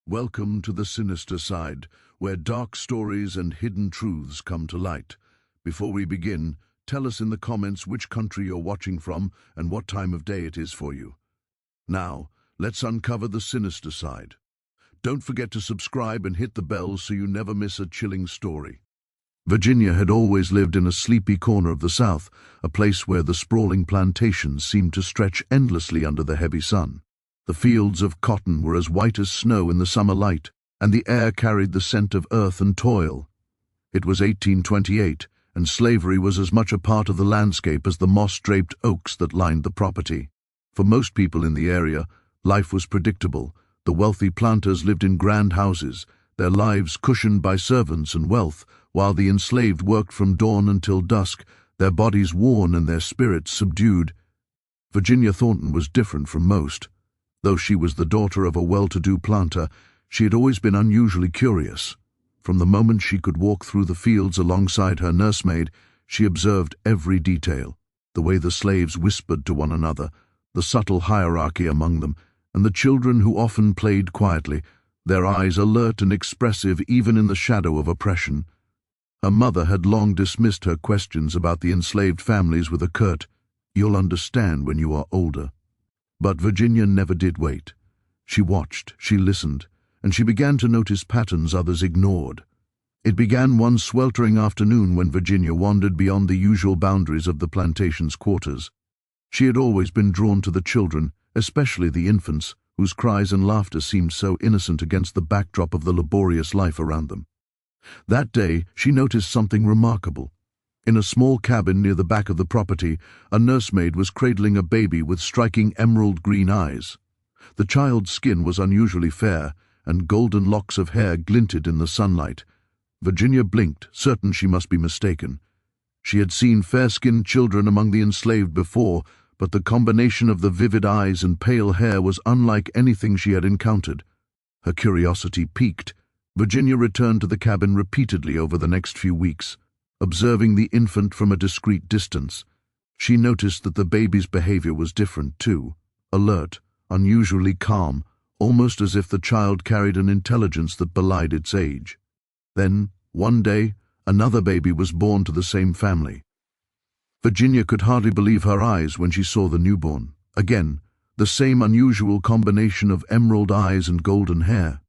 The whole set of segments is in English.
Welcome to the sinister side, where dark stories and hidden truths come to light. Before we begin, tell us in the comments which country you're watching from and what time of day it is for you. Now, let's uncover the sinister side. Don't forget to subscribe and hit the bell so you never miss a chilling story. Virginia had always lived in a sleepy corner of the South, a place where the sprawling plantations seemed to stretch endlessly under the heavy sun. The fields of cotton were as white as snow in the summer light, and the air carried the scent of earth and toil. It was 1828, and slavery was as much a part of the landscape as the moss-draped oaks that lined the property. For most people in the area, life was predictable. The wealthy planters lived in grand houses, their lives cushioned by servants and wealth, while the enslaved worked from dawn until dusk, their bodies worn and their spirits subdued. Virginia Thornton was different from most. Though she was the daughter of a well-to-do planter, she had always been unusually curious. From the moment she could walk through the fields alongside her nursemaid, she observed every detail, the way the slaves whispered to one another, the subtle hierarchy among them, and the children who often played quietly, their eyes alert and expressive even in the shadow of oppression. Her mother had long dismissed her questions about the enslaved families with a curt, "You'll understand when you are older." But Virginia never did wait. She watched, she listened, and she began to notice patterns others ignored. It began one sweltering afternoon when Virginia wandered beyond the usual boundaries of the plantation's quarters. She had always been drawn to the children, especially the infants, whose cries and laughter seemed so innocent against the backdrop of the laborious life around them. That day, she noticed something remarkable. In a small cabin near the back of the property, a nursemaid was cradling a baby with striking emerald-green eyes. The child's skin was unusually fair, and golden locks of hair glinted in the sunlight. Virginia blinked, certain she must be mistaken. She had seen fair-skinned children among the enslaved before, but the combination of the vivid eyes and pale hair was unlike anything she had encountered. Her curiosity piqued. Virginia returned to the cabin repeatedly over the next few weeks, observing the infant from a discreet distance. She noticed that the baby's behavior was different too, alert, unusually calm, almost as if the child carried an intelligence that belied its age. Then, one day, another baby was born to the same family. Virginia could hardly believe her eyes when she saw the newborn. Again, the same unusual combination of emerald eyes and golden hair.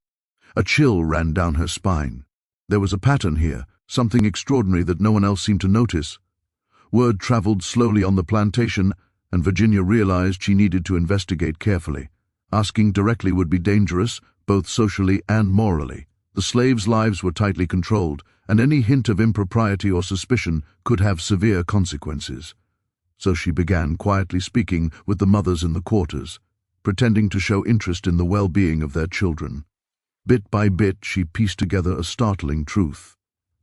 A chill ran down her spine. There was a pattern here, something extraordinary that no one else seemed to notice. Word traveled slowly on the plantation, and Virginia realized she needed to investigate carefully. Asking directly would be dangerous, both socially and morally. The slaves' lives were tightly controlled, and any hint of impropriety or suspicion could have severe consequences. So she began quietly speaking with the mothers in the quarters, pretending to show interest in the well-being of their children. Bit by bit, she pieced together a startling truth.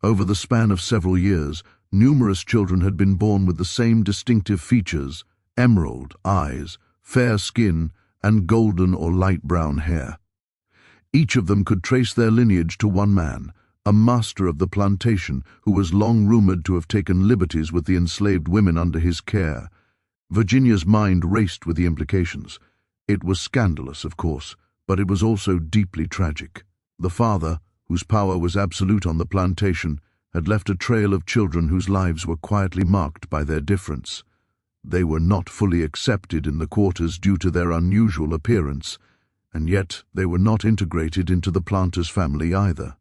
Over the span of several years, numerous children had been born with the same distinctive features: emerald eyes, fair skin, and golden or light brown hair. Each of them could trace their lineage to one man, a master of the plantation who was long rumored to have taken liberties with the enslaved women under his care. Virginia's mind raced with the implications. It was scandalous, of course, but it was also deeply tragic. The father, whose power was absolute on the plantation, had left a trail of children whose lives were quietly marked by their difference. They were not fully accepted in the quarters due to their unusual appearance, and yet they were not integrated into the planter's family either.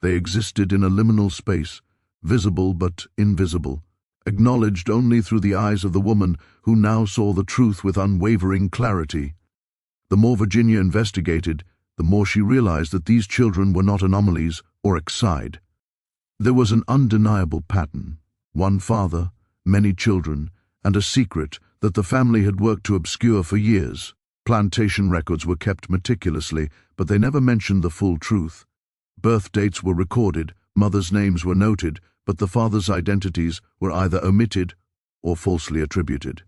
They existed in a liminal space, visible but invisible, acknowledged only through the eyes of the woman who now saw the truth with unwavering clarity. The more Virginia investigated, the more she realized that these children were not anomalies or exide. There was an undeniable pattern: one father, many children, and a secret that the family had worked to obscure for years. Plantation records were kept meticulously, but they never mentioned the full truth. Birth dates were recorded, mothers' names were noted, but the fathers' identities were either omitted or falsely attributed.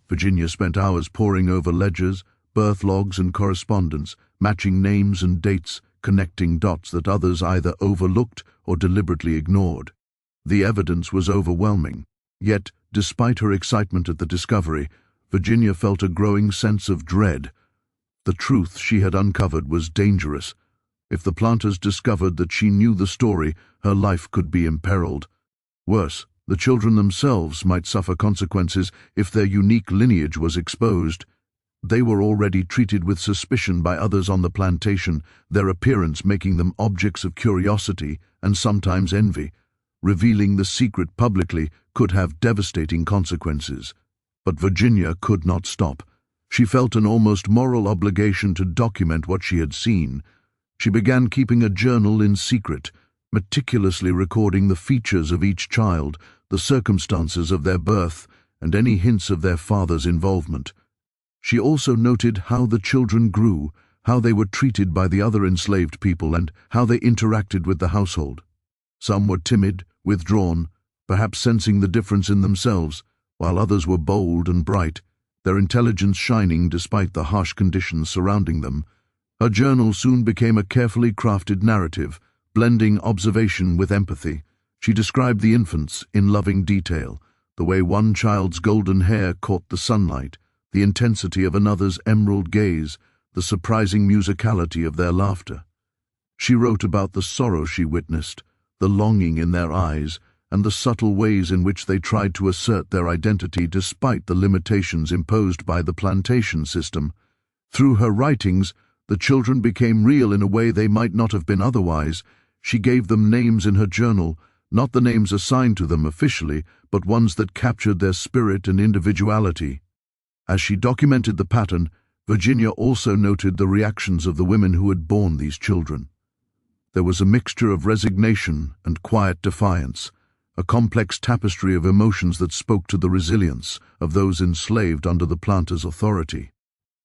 Virginia spent hours poring over ledgers, birth logs, and correspondence, matching names and dates, connecting dots that others either overlooked or deliberately ignored. The evidence was overwhelming. Yet, despite her excitement at the discovery, Virginia felt a growing sense of dread. The truth she had uncovered was dangerous. If the planters discovered that she knew the story, her life could be imperiled. Worse, the children themselves might suffer consequences if their unique lineage was exposed. They were already treated with suspicion by others on the plantation, their appearance making them objects of curiosity and sometimes envy. Revealing the secret publicly could have devastating consequences. But Virginia could not stop. She felt an almost moral obligation to document what she had seen. She began keeping a journal in secret, meticulously recording the features of each child, the circumstances of their birth, and any hints of their father's involvement. She also noted how the children grew, how they were treated by the other enslaved people, and how they interacted with the household. Some were timid, withdrawn, perhaps sensing the difference in themselves, while others were bold and bright, their intelligence shining despite the harsh conditions surrounding them. Her journal soon became a carefully crafted narrative, blending observation with empathy. She described the infants in loving detail, the way one child's golden hair caught the sunlight, the intensity of another's emerald gaze, the surprising musicality of their laughter. She wrote about the sorrow she witnessed, the longing in their eyes, and the subtle ways in which they tried to assert their identity despite the limitations imposed by the plantation system. Through her writings, the children became real in a way they might not have been otherwise. She gave them names in her journal, not the names assigned to them officially, but ones that captured their spirit and individuality. As she documented the pattern, Virginia also noted the reactions of the women who had borne these children. There was a mixture of resignation and quiet defiance, a complex tapestry of emotions that spoke to the resilience of those enslaved under the planters' authority.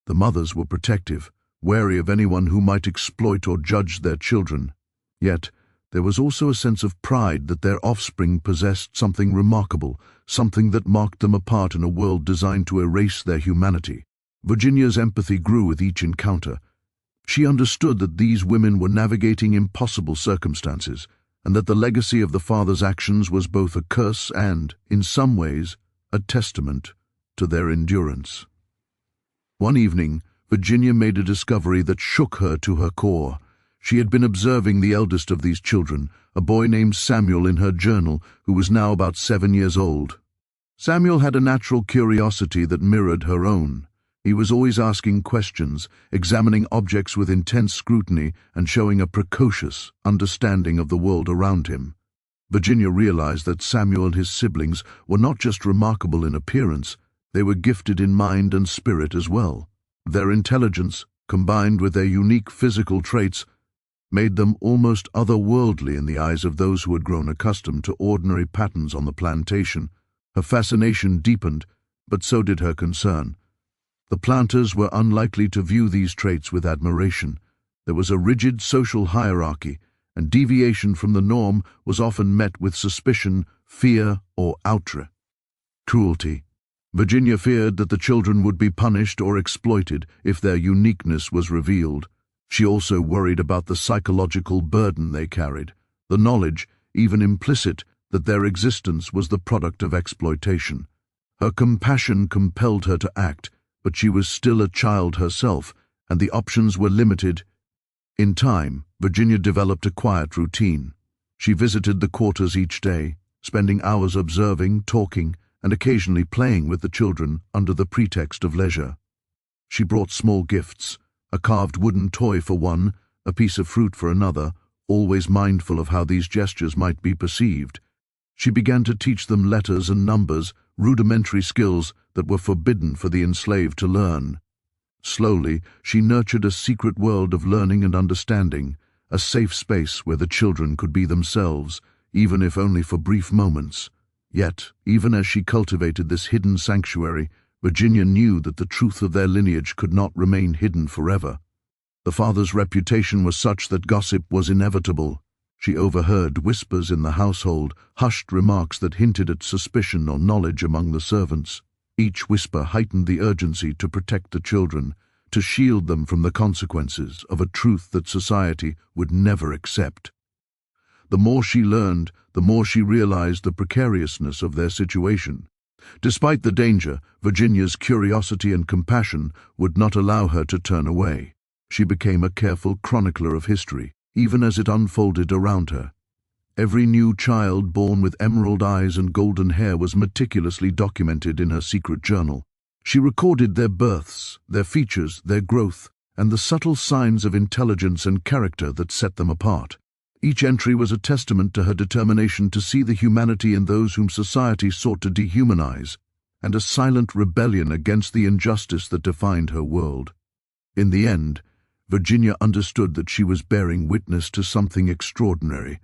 The mothers were protective, wary of anyone who might exploit or judge their children. Yet, there was also a sense of pride that their offspring possessed something remarkable, something that marked them apart in a world designed to erase their humanity. Virginia's empathy grew with each encounter. She understood that these women were navigating impossible circumstances, and that the legacy of the father's actions was both a curse and, in some ways, a testament to their endurance. One evening, Virginia made a discovery that shook her to her core. She had been observing the eldest of these children, a boy named Samuel, in her journal, who was now about 7 years old. Samuel had a natural curiosity that mirrored her own. He was always asking questions, examining objects with intense scrutiny, and showing a precocious understanding of the world around him. Virginia realized that Samuel and his siblings were not just remarkable in appearance, they were gifted in mind and spirit as well. Their intelligence, combined with their unique physical traits, made them almost otherworldly in the eyes of those who had grown accustomed to ordinary patterns on the plantation. Her fascination deepened, but so did her concern. The planters were unlikely to view these traits with admiration. There was a rigid social hierarchy, and deviation from the norm was often met with suspicion, fear, or outrage. Cruelty. Virginia feared that the children would be punished or exploited if their uniqueness was revealed. She also worried about the psychological burden they carried, the knowledge, even implicit, that their existence was the product of exploitation. Her compassion compelled her to act, but she was still a child herself, and the options were limited. In time, Virginia developed a quiet routine. She visited the quarters each day, spending hours observing, talking, and occasionally playing with the children under the pretext of leisure. She brought small gifts, a carved wooden toy for one, a piece of fruit for another, always mindful of how these gestures might be perceived. She began to teach them letters and numbers, rudimentary skills that were forbidden for the enslaved to learn. Slowly, she nurtured a secret world of learning and understanding, a safe space where the children could be themselves, even if only for brief moments. Yet, even as she cultivated this hidden sanctuary, Virginia knew that the truth of their lineage could not remain hidden forever. The father's reputation was such that gossip was inevitable. She overheard whispers in the household, hushed remarks that hinted at suspicion or knowledge among the servants. Each whisper heightened the urgency to protect the children, to shield them from the consequences of a truth that society would never accept. The more she learned, the more she realized the precariousness of their situation. Despite the danger, Virginia's curiosity and compassion would not allow her to turn away. She became a careful chronicler of history, even as it unfolded around her. Every new child born with emerald eyes and golden hair was meticulously documented in her secret journal. She recorded their births, their features, their growth, and the subtle signs of intelligence and character that set them apart. Each entry was a testament to her determination to see the humanity in those whom society sought to dehumanize, and a silent rebellion against the injustice that defined her world. In the end, Virginia understood that she was bearing witness to something extraordinary,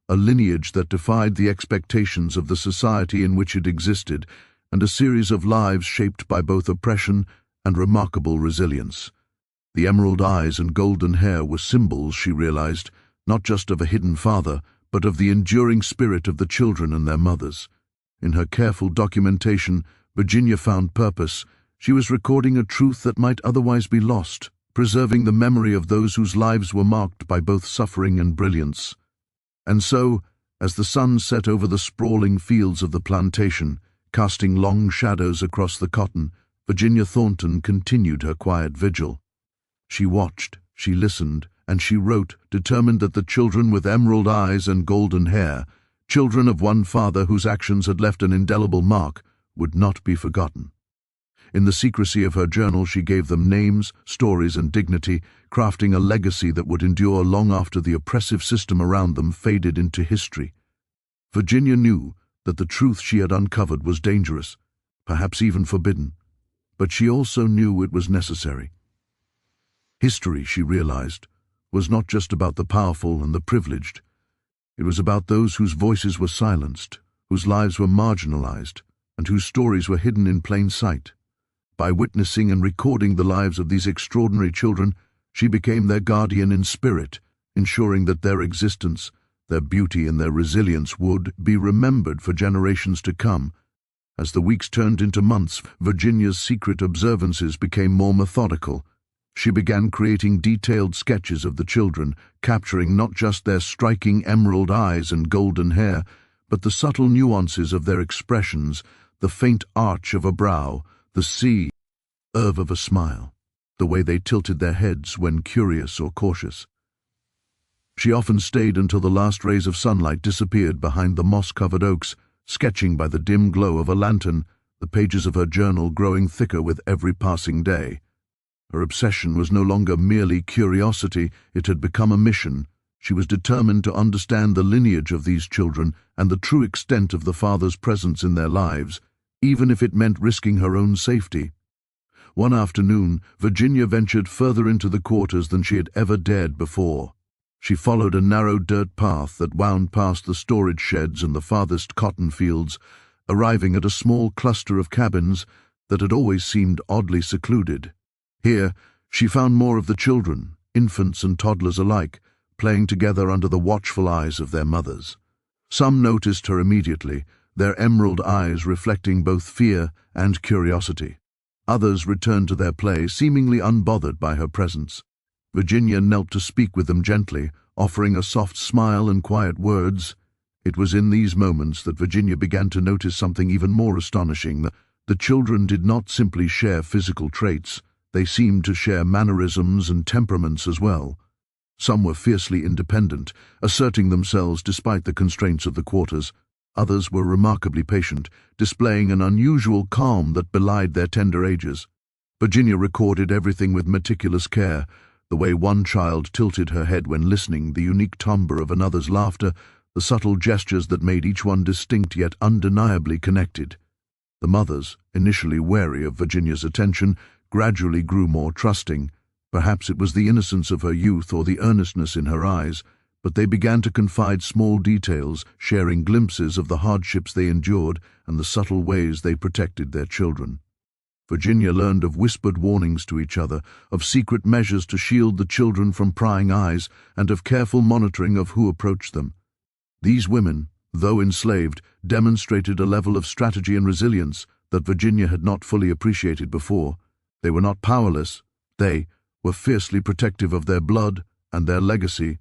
a lineage that defied the expectations of the society in which it existed, and a series of lives shaped by both oppression and remarkable resilience. The emerald eyes and golden hair were symbols, she realized, not just of a hidden father, but of the enduring spirit of the children and their mothers. In her careful documentation, Virginia found purpose. She was recording a truth that might otherwise be lost, preserving the memory of those whose lives were marked by both suffering and brilliance. And so, as the sun set over the sprawling fields of the plantation, casting long shadows across the cotton, Virginia Thornton continued her quiet vigil. She watched, she listened, and she wrote, determined that the children with emerald eyes and golden hair, children of one father whose actions had left an indelible mark, would not be forgotten. In the secrecy of her journal, she gave them names, stories, and dignity, crafting a legacy that would endure long after the oppressive system around them faded into history. Virginia knew that the truth she had uncovered was dangerous, perhaps even forbidden, but she also knew it was necessary. History, she realized, was not just about the powerful and the privileged. It was about those whose voices were silenced, whose lives were marginalized, and whose stories were hidden in plain sight. By witnessing and recording the lives of these extraordinary children, she became their guardian in spirit, ensuring that their existence, their beauty, and their resilience would be remembered for generations to come. As the weeks turned into months, Virginia's secret observances became more methodical. She began creating detailed sketches of the children, capturing not just their striking emerald eyes and golden hair, but the subtle nuances of their expressions, the faint arch of a brow, the curve of a smile, the way they tilted their heads when curious or cautious. She often stayed until the last rays of sunlight disappeared behind the moss-covered oaks, sketching by the dim glow of a lantern, the pages of her journal growing thicker with every passing day. Her obsession was no longer merely curiosity, it had become a mission. She was determined to understand the lineage of these children and the true extent of the father's presence in their lives, even if it meant risking her own safety. One afternoon, Virginia ventured further into the quarters than she had ever dared before. She followed a narrow dirt path that wound past the storage sheds and the farthest cotton fields, arriving at a small cluster of cabins that had always seemed oddly secluded. Here, she found more of the children, infants and toddlers alike, playing together under the watchful eyes of their mothers. Some noticed her immediately, their emerald eyes reflecting both fear and curiosity. Others returned to their play, seemingly unbothered by her presence. Virginia knelt to speak with them gently, offering a soft smile and quiet words. It was in these moments that Virginia began to notice something even more astonishing. The children did not simply share physical traits, they seemed to share mannerisms and temperaments as well. Some were fiercely independent, asserting themselves despite the constraints of the quarters. Others were remarkably patient, displaying an unusual calm that belied their tender ages. Virginia recorded everything with meticulous care, the way one child tilted her head when listening, the unique timbre of another's laughter, the subtle gestures that made each one distinct yet undeniably connected. The mothers, initially wary of Virginia's attention, gradually grew more trusting. Perhaps it was the innocence of her youth or the earnestness in her eyes, but they began to confide small details, sharing glimpses of the hardships they endured and the subtle ways they protected their children. Virginia learned of whispered warnings to each other, of secret measures to shield the children from prying eyes, and of careful monitoring of who approached them. These women, though enslaved, demonstrated a level of strategy and resilience that Virginia had not fully appreciated before. They were not powerless. They were fiercely protective of their blood and their legacy.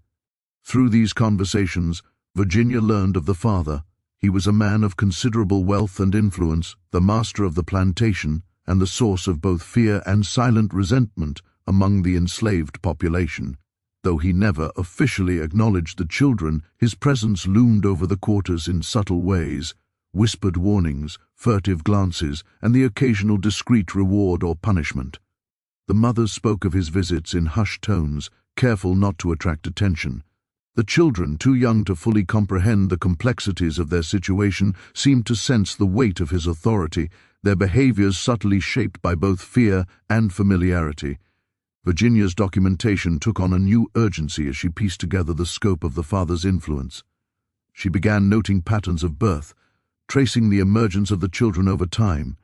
Through these conversations, Virginia learned of the father, He was a man of considerable wealth and influence, the master of the plantation, and the source of both fear and silent resentment among the enslaved population. Though he never officially acknowledged the children, his presence loomed over the quarters in subtle ways, whispered warnings, furtive glances, and the occasional discreet reward or punishment. The mothers spoke of his visits in hushed tones, careful not to attract attention. The children, too young to fully comprehend the complexities of their situation, seemed to sense the weight of his authority, their behaviors subtly shaped by both fear and familiarity. Virginia's documentation took on a new urgency as she pieced together the scope of the father's influence. She began noting patterns of birth, tracing the emergence of the children over time.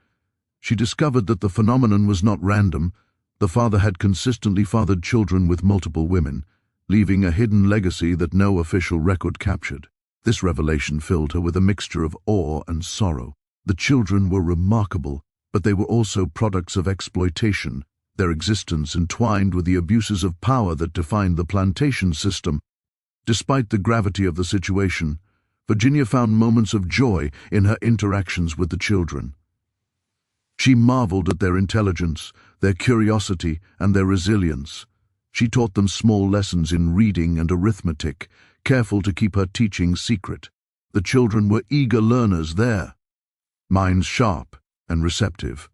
She discovered that the phenomenon was not random. The father had consistently fathered children with multiple women, leaving a hidden legacy that no official record captured. This revelation filled her with a mixture of awe and sorrow. The children were remarkable, but they were also products of exploitation, their existence entwined with the abuses of power that defined the plantation system. Despite the gravity of the situation, Virginia found moments of joy in her interactions with the children. She marveled at their intelligence, their curiosity, and their resilience. She taught them small lessons in reading and arithmetic, careful to keep her teaching secret. The children were eager learners there, minds sharp and receptive.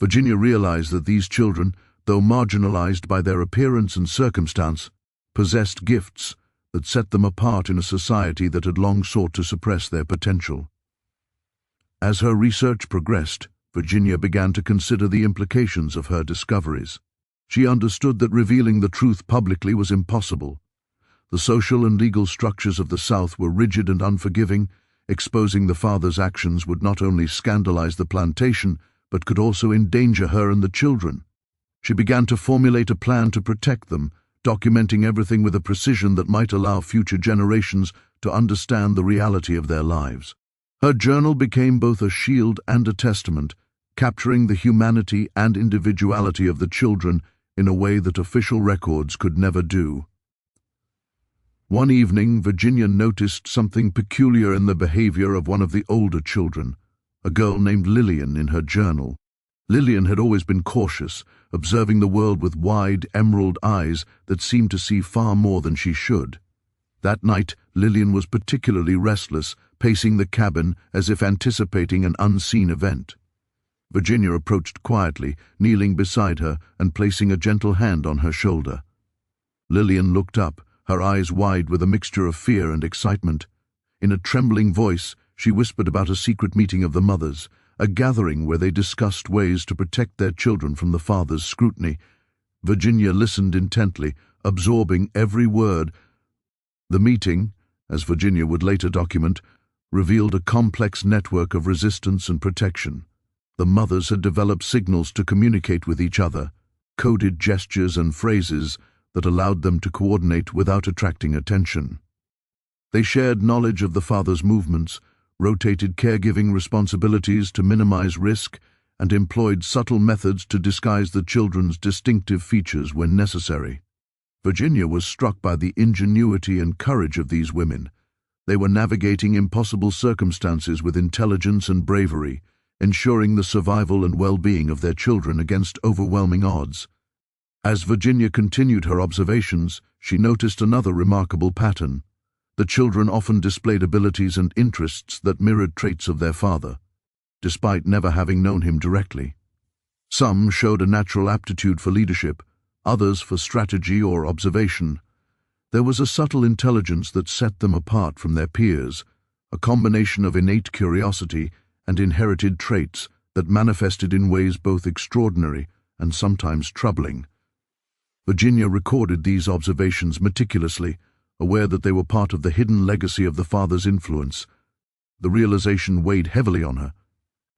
Virginia realized that these children, though marginalized by their appearance and circumstance, possessed gifts that set them apart in a society that had long sought to suppress their potential. As her research progressed, Virginia began to consider the implications of her discoveries. She understood that revealing the truth publicly was impossible. The social and legal structures of the South were rigid and unforgiving. Exposing the father's actions would not only scandalize the plantation, but could also endanger her and the children. She began to formulate a plan to protect them, documenting everything with a precision that might allow future generations to understand the reality of their lives. Her journal became both a shield and a testament, capturing the humanity and individuality of the children in a way that official records could never do. One evening, Virginia noticed something peculiar in the behavior of one of the older children, a girl named Lillian, in her journal. Lillian had always been cautious, observing the world with wide, emerald eyes that seemed to see far more than she should. That night, Lillian was particularly restless, pacing the cabin as if anticipating an unseen event. Virginia approached quietly, kneeling beside her and placing a gentle hand on her shoulder. Lillian looked up, her eyes wide with a mixture of fear and excitement. In a trembling voice, she whispered about a secret meeting of the mothers, a gathering where they discussed ways to protect their children from the father's scrutiny. Virginia listened intently, absorbing every word. The meeting, as Virginia would later document, revealed a complex network of resistance and protection. The mothers had developed signals to communicate with each other, coded gestures and phrases that allowed them to coordinate without attracting attention. They shared knowledge of the father's movements, rotated caregiving responsibilities to minimize risk, and employed subtle methods to disguise the children's distinctive features when necessary. Virginia was struck by the ingenuity and courage of these women. They were navigating impossible circumstances with intelligence and bravery, ensuring the survival and well-being of their children against overwhelming odds. As Virginia continued her observations, she noticed another remarkable pattern. The children often displayed abilities and interests that mirrored traits of their father, despite never having known him directly. Some showed a natural aptitude for leadership, others for strategy or observation. There was a subtle intelligence that set them apart from their peers, a combination of innate curiosity and inherited traits that manifested in ways both extraordinary and sometimes troubling. Virginia recorded these observations meticulously, aware that they were part of the hidden legacy of the father's influence. The realization weighed heavily on her.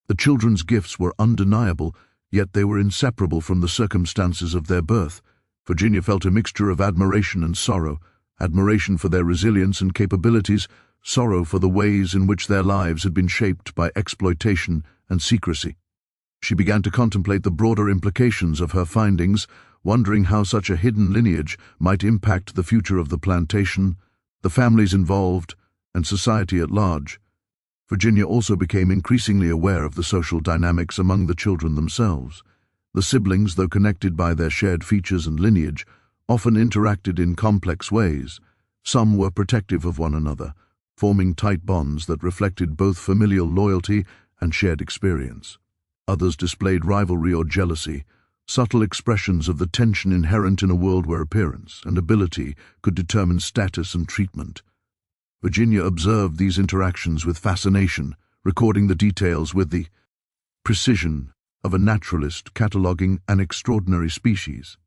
The children's gifts were undeniable, yet they were inseparable from the circumstances of their birth. Virginia felt a mixture of admiration and sorrow, admiration for their resilience and capabilities, sorrow for the ways in which their lives had been shaped by exploitation and secrecy. She began to contemplate the broader implications of her findings, wondering how such a hidden lineage might impact the future of the plantation, the families involved, and society at large. Virginia also became increasingly aware of the social dynamics among the children themselves. The siblings, though connected by their shared features and lineage, often interacted in complex ways. Some were protective of one another, forming tight bonds that reflected both familial loyalty and shared experience. Others displayed rivalry or jealousy, subtle expressions of the tension inherent in a world where appearance and ability could determine status and treatment. Virginia observed these interactions with fascination, recording the details with the precision of a naturalist cataloging an extraordinary species.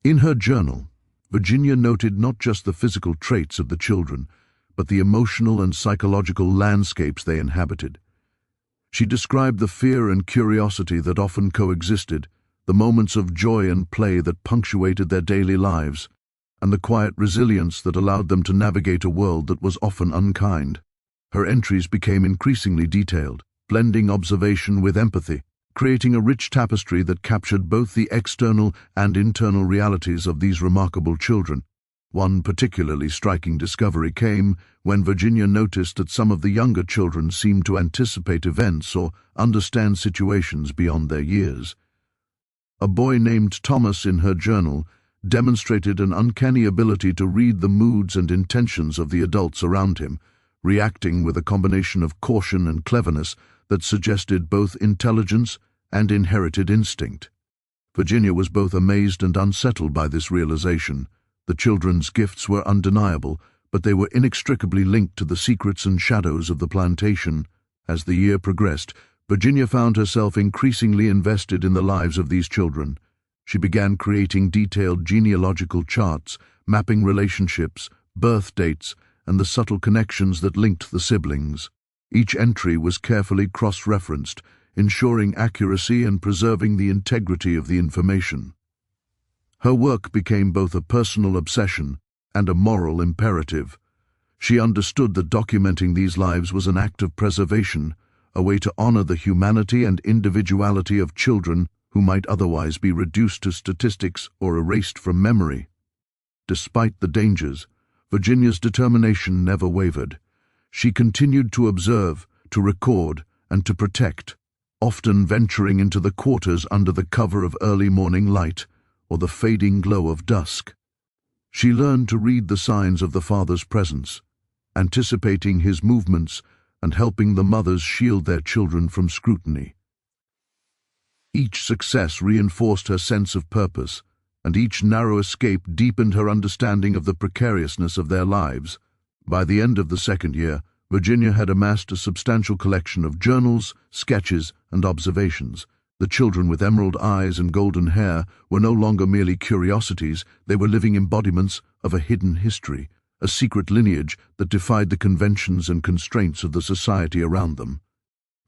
In her journal, Virginia noted not just the physical traits of the children, but the emotional and psychological landscapes they inhabited. She described the fear and curiosity that often coexisted, the moments of joy and play that punctuated their daily lives, and the quiet resilience that allowed them to navigate a world that was often unkind. Her entries became increasingly detailed, blending observation with empathy, creating a rich tapestry that captured both the external and internal realities of these remarkable children. One particularly striking discovery came when Virginia noticed that some of the younger children seemed to anticipate events or understand situations beyond their years. A boy named Thomas in her journal demonstrated an uncanny ability to read the moods and intentions of the adults around him, reacting with a combination of caution and cleverness that suggested both intelligence and inherited instinct. Virginia was both amazed and unsettled by this realization. The children's gifts were undeniable, but they were inextricably linked to the secrets and shadows of the plantation. As the year progressed, Virginia found herself increasingly invested in the lives of these children. She began creating detailed genealogical charts, mapping relationships, birth dates, and the subtle connections that linked the siblings. Each entry was carefully cross-referenced, ensuring accuracy and preserving the integrity of the information. Her work became both a personal obsession and a moral imperative. She understood that documenting these lives was an act of preservation, a way to honor the humanity and individuality of children who might otherwise be reduced to statistics or erased from memory. Despite the dangers, Virginia's determination never wavered. She continued to observe, to record, and to protect, often venturing into the quarters under the cover of early morning light or the fading glow of dusk. She learned to read the signs of the father's presence, anticipating his movements and helping the mothers shield their children from scrutiny. Each success reinforced her sense of purpose, and each narrow escape deepened her understanding of the precariousness of their lives. By the end of the second year, Virginia had amassed a substantial collection of journals, sketches, and observations. The children with emerald eyes and golden hair were no longer merely curiosities, they were living embodiments of a hidden history, a secret lineage that defied the conventions and constraints of the society around them.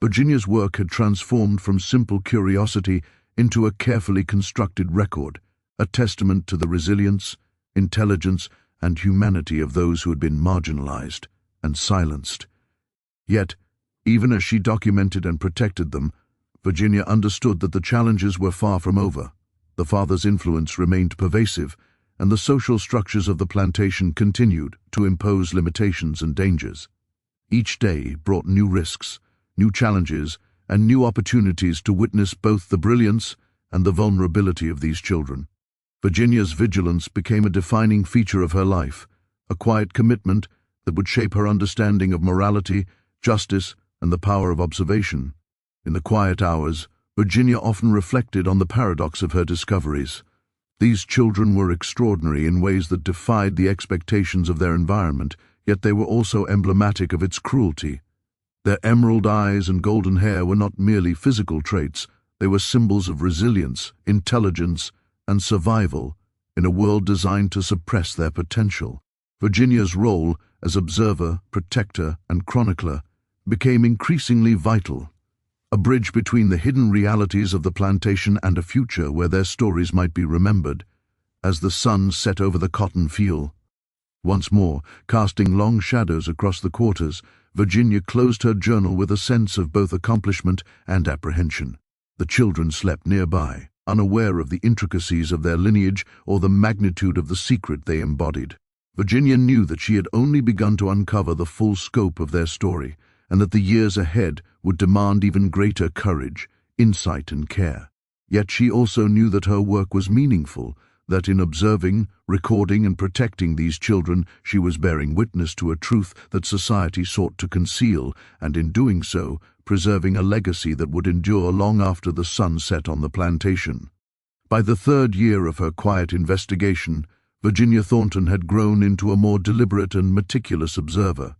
Virginia's work had transformed from simple curiosity into a carefully constructed record, a testament to the resilience, intelligence, and humanity of those who had been marginalized and silenced. Yet, even as she documented and protected them, Virginia understood that the challenges were far from over. The father's influence remained pervasive, and the social structures of the plantation continued to impose limitations and dangers. Each day brought new risks, new challenges, and new opportunities to witness both the brilliance and the vulnerability of these children. Virginia's vigilance became a defining feature of her life, a quiet commitment that would shape her understanding of morality, justice, and the power of observation. In the quiet hours, Virginia often reflected on the paradox of her discoveries. These children were extraordinary in ways that defied the expectations of their environment, yet they were also emblematic of its cruelty. Their emerald eyes and golden hair were not merely physical traits, they were symbols of resilience, intelligence, and survival in a world designed to suppress their potential. Virginia's role as observer, protector, and chronicler became increasingly vital, a bridge between the hidden realities of the plantation and a future where their stories might be remembered. As the sun set over the cotton field, once more casting long shadows across the quarters, Virginia closed her journal with a sense of both accomplishment and apprehension. The children slept nearby, unaware of the intricacies of their lineage or the magnitude of the secret they embodied. Virginia knew that she had only begun to uncover the full scope of their story, and that the years ahead would demand even greater courage, insight, and care. Yet she also knew that her work was meaningful, that in observing, recording, and protecting these children, she was bearing witness to a truth that society sought to conceal, and in doing so, preserving a legacy that would endure long after the sun set on the plantation. By the third year of her quiet investigation, Virginia Thornton had grown into a more deliberate and meticulous observer.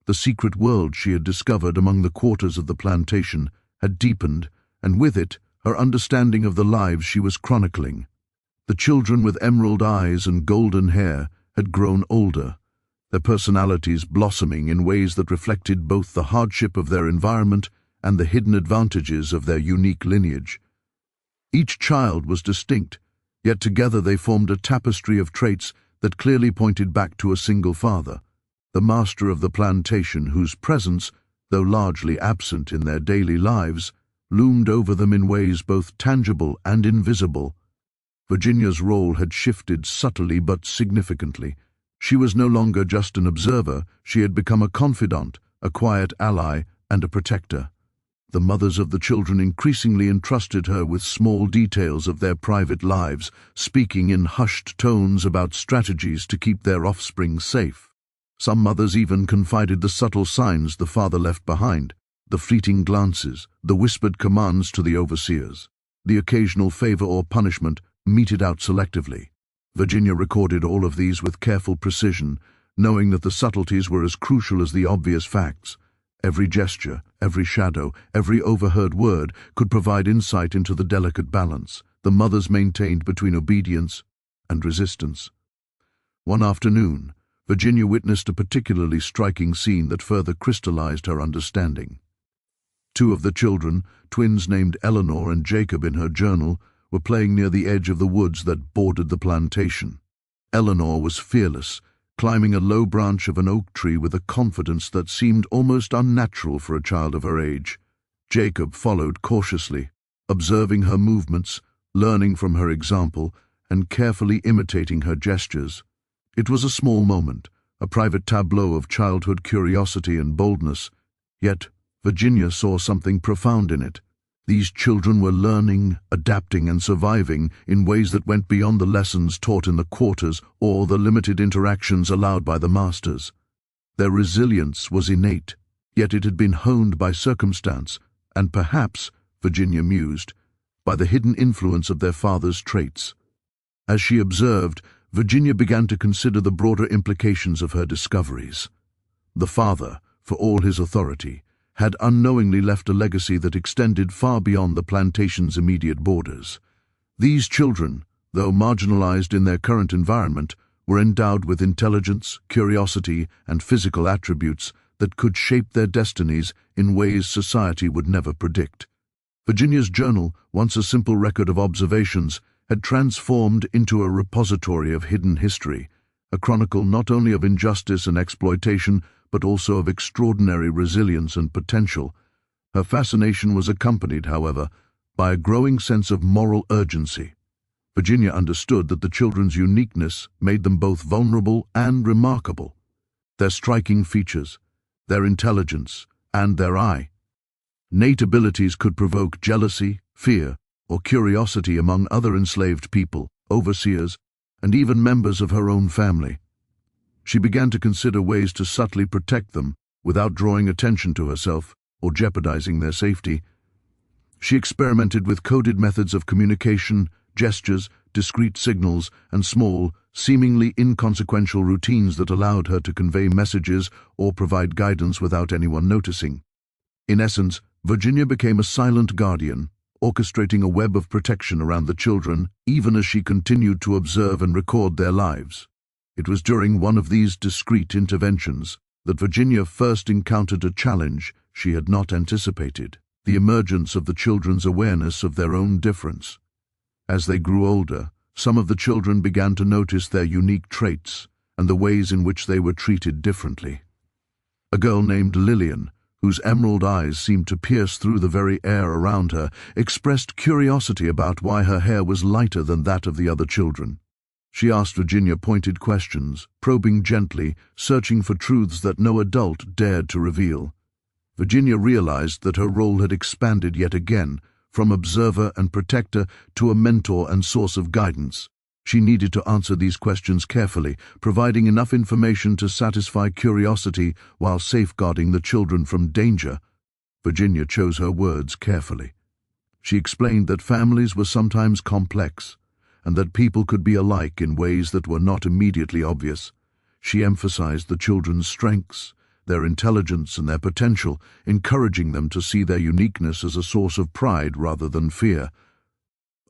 The secret world she had discovered among the quarters of the plantation had deepened, and with it, her understanding of the lives she was chronicling. The children with emerald eyes and golden hair had grown older, their personalities blossoming in ways that reflected both the hardship of their environment and the hidden advantages of their unique lineage. Each child was distinct, yet together they formed a tapestry of traits that clearly pointed back to a single father, the master of the plantation, whose presence, though largely absent in their daily lives, loomed over them in ways both tangible and invisible. Virginia's role had shifted subtly but significantly. She was no longer just an observer, she had become a confidant, a quiet ally, and a protector. The mothers of the children increasingly entrusted her with small details of their private lives, speaking in hushed tones about strategies to keep their offspring safe. Some mothers even confided the subtle signs the father left behind, the fleeting glances, the whispered commands to the overseers, the occasional favor or punishment meted out selectively. Virginia recorded all of these with careful precision, knowing that the subtleties were as crucial as the obvious facts. Every gesture, every shadow, every overheard word could provide insight into the delicate balance the mothers maintained between obedience and resistance. One afternoon, Virginia witnessed a particularly striking scene that further crystallized her understanding. Two of the children, twins named Eleanor and Jacob in her journal, were playing near the edge of the woods that bordered the plantation. Eleanor was fearless, climbing a low branch of an oak tree with a confidence that seemed almost unnatural for a child of her age. Jacob followed cautiously, observing her movements, learning from her example, and carefully imitating her gestures. It was a small moment, a private tableau of childhood curiosity and boldness, yet Virginia saw something profound in it. These children were learning, adapting, and surviving in ways that went beyond the lessons taught in the quarters or the limited interactions allowed by the masters. Their resilience was innate, yet it had been honed by circumstance, and perhaps, Virginia mused, by the hidden influence of their father's traits. As she observed, Virginia began to consider the broader implications of her discoveries. The father, for all his authority, had unknowingly left a legacy that extended far beyond the plantation's immediate borders. These children, though marginalized in their current environment, were endowed with intelligence, curiosity, and physical attributes that could shape their destinies in ways society would never predict. Virginia's journal, once a simple record of observations, had transformed into a repository of hidden history, a chronicle not only of injustice and exploitation, but also of extraordinary resilience and potential. Her fascination was accompanied, however, by a growing sense of moral urgency. Virginia understood that the children's uniqueness made them both vulnerable and remarkable. Their striking features, their intelligence, and their innate abilities could provoke jealousy, fear, or curiosity among other enslaved people, overseers, and even members of her own family. She began to consider ways to subtly protect them without drawing attention to herself or jeopardizing their safety. She experimented with coded methods of communication, gestures, discreet signals, and small, seemingly inconsequential routines that allowed her to convey messages or provide guidance without anyone noticing. In essence, Virginia became a silent guardian, orchestrating a web of protection around the children even as she continued to observe and record their lives. It was during one of these discreet interventions that Virginia first encountered a challenge she had not anticipated: the emergence of the children's awareness of their own difference. As they grew older, some of the children began to notice their unique traits and the ways in which they were treated differently. A girl named Lillian, whose emerald eyes seemed to pierce through the very air around her, expressed curiosity about why her hair was lighter than that of the other children. She asked Virginia pointed questions, probing gently, searching for truths that no adult dared to reveal. Virginia realized that her role had expanded yet again, from observer and protector to a mentor and source of guidance. She needed to answer these questions carefully, providing enough information to satisfy curiosity while safeguarding the children from danger. Virginia chose her words carefully. She explained that families were sometimes complex, and that people could be alike in ways that were not immediately obvious. She emphasized the children's strengths, their intelligence and their potential, encouraging them to see their uniqueness as a source of pride rather than fear.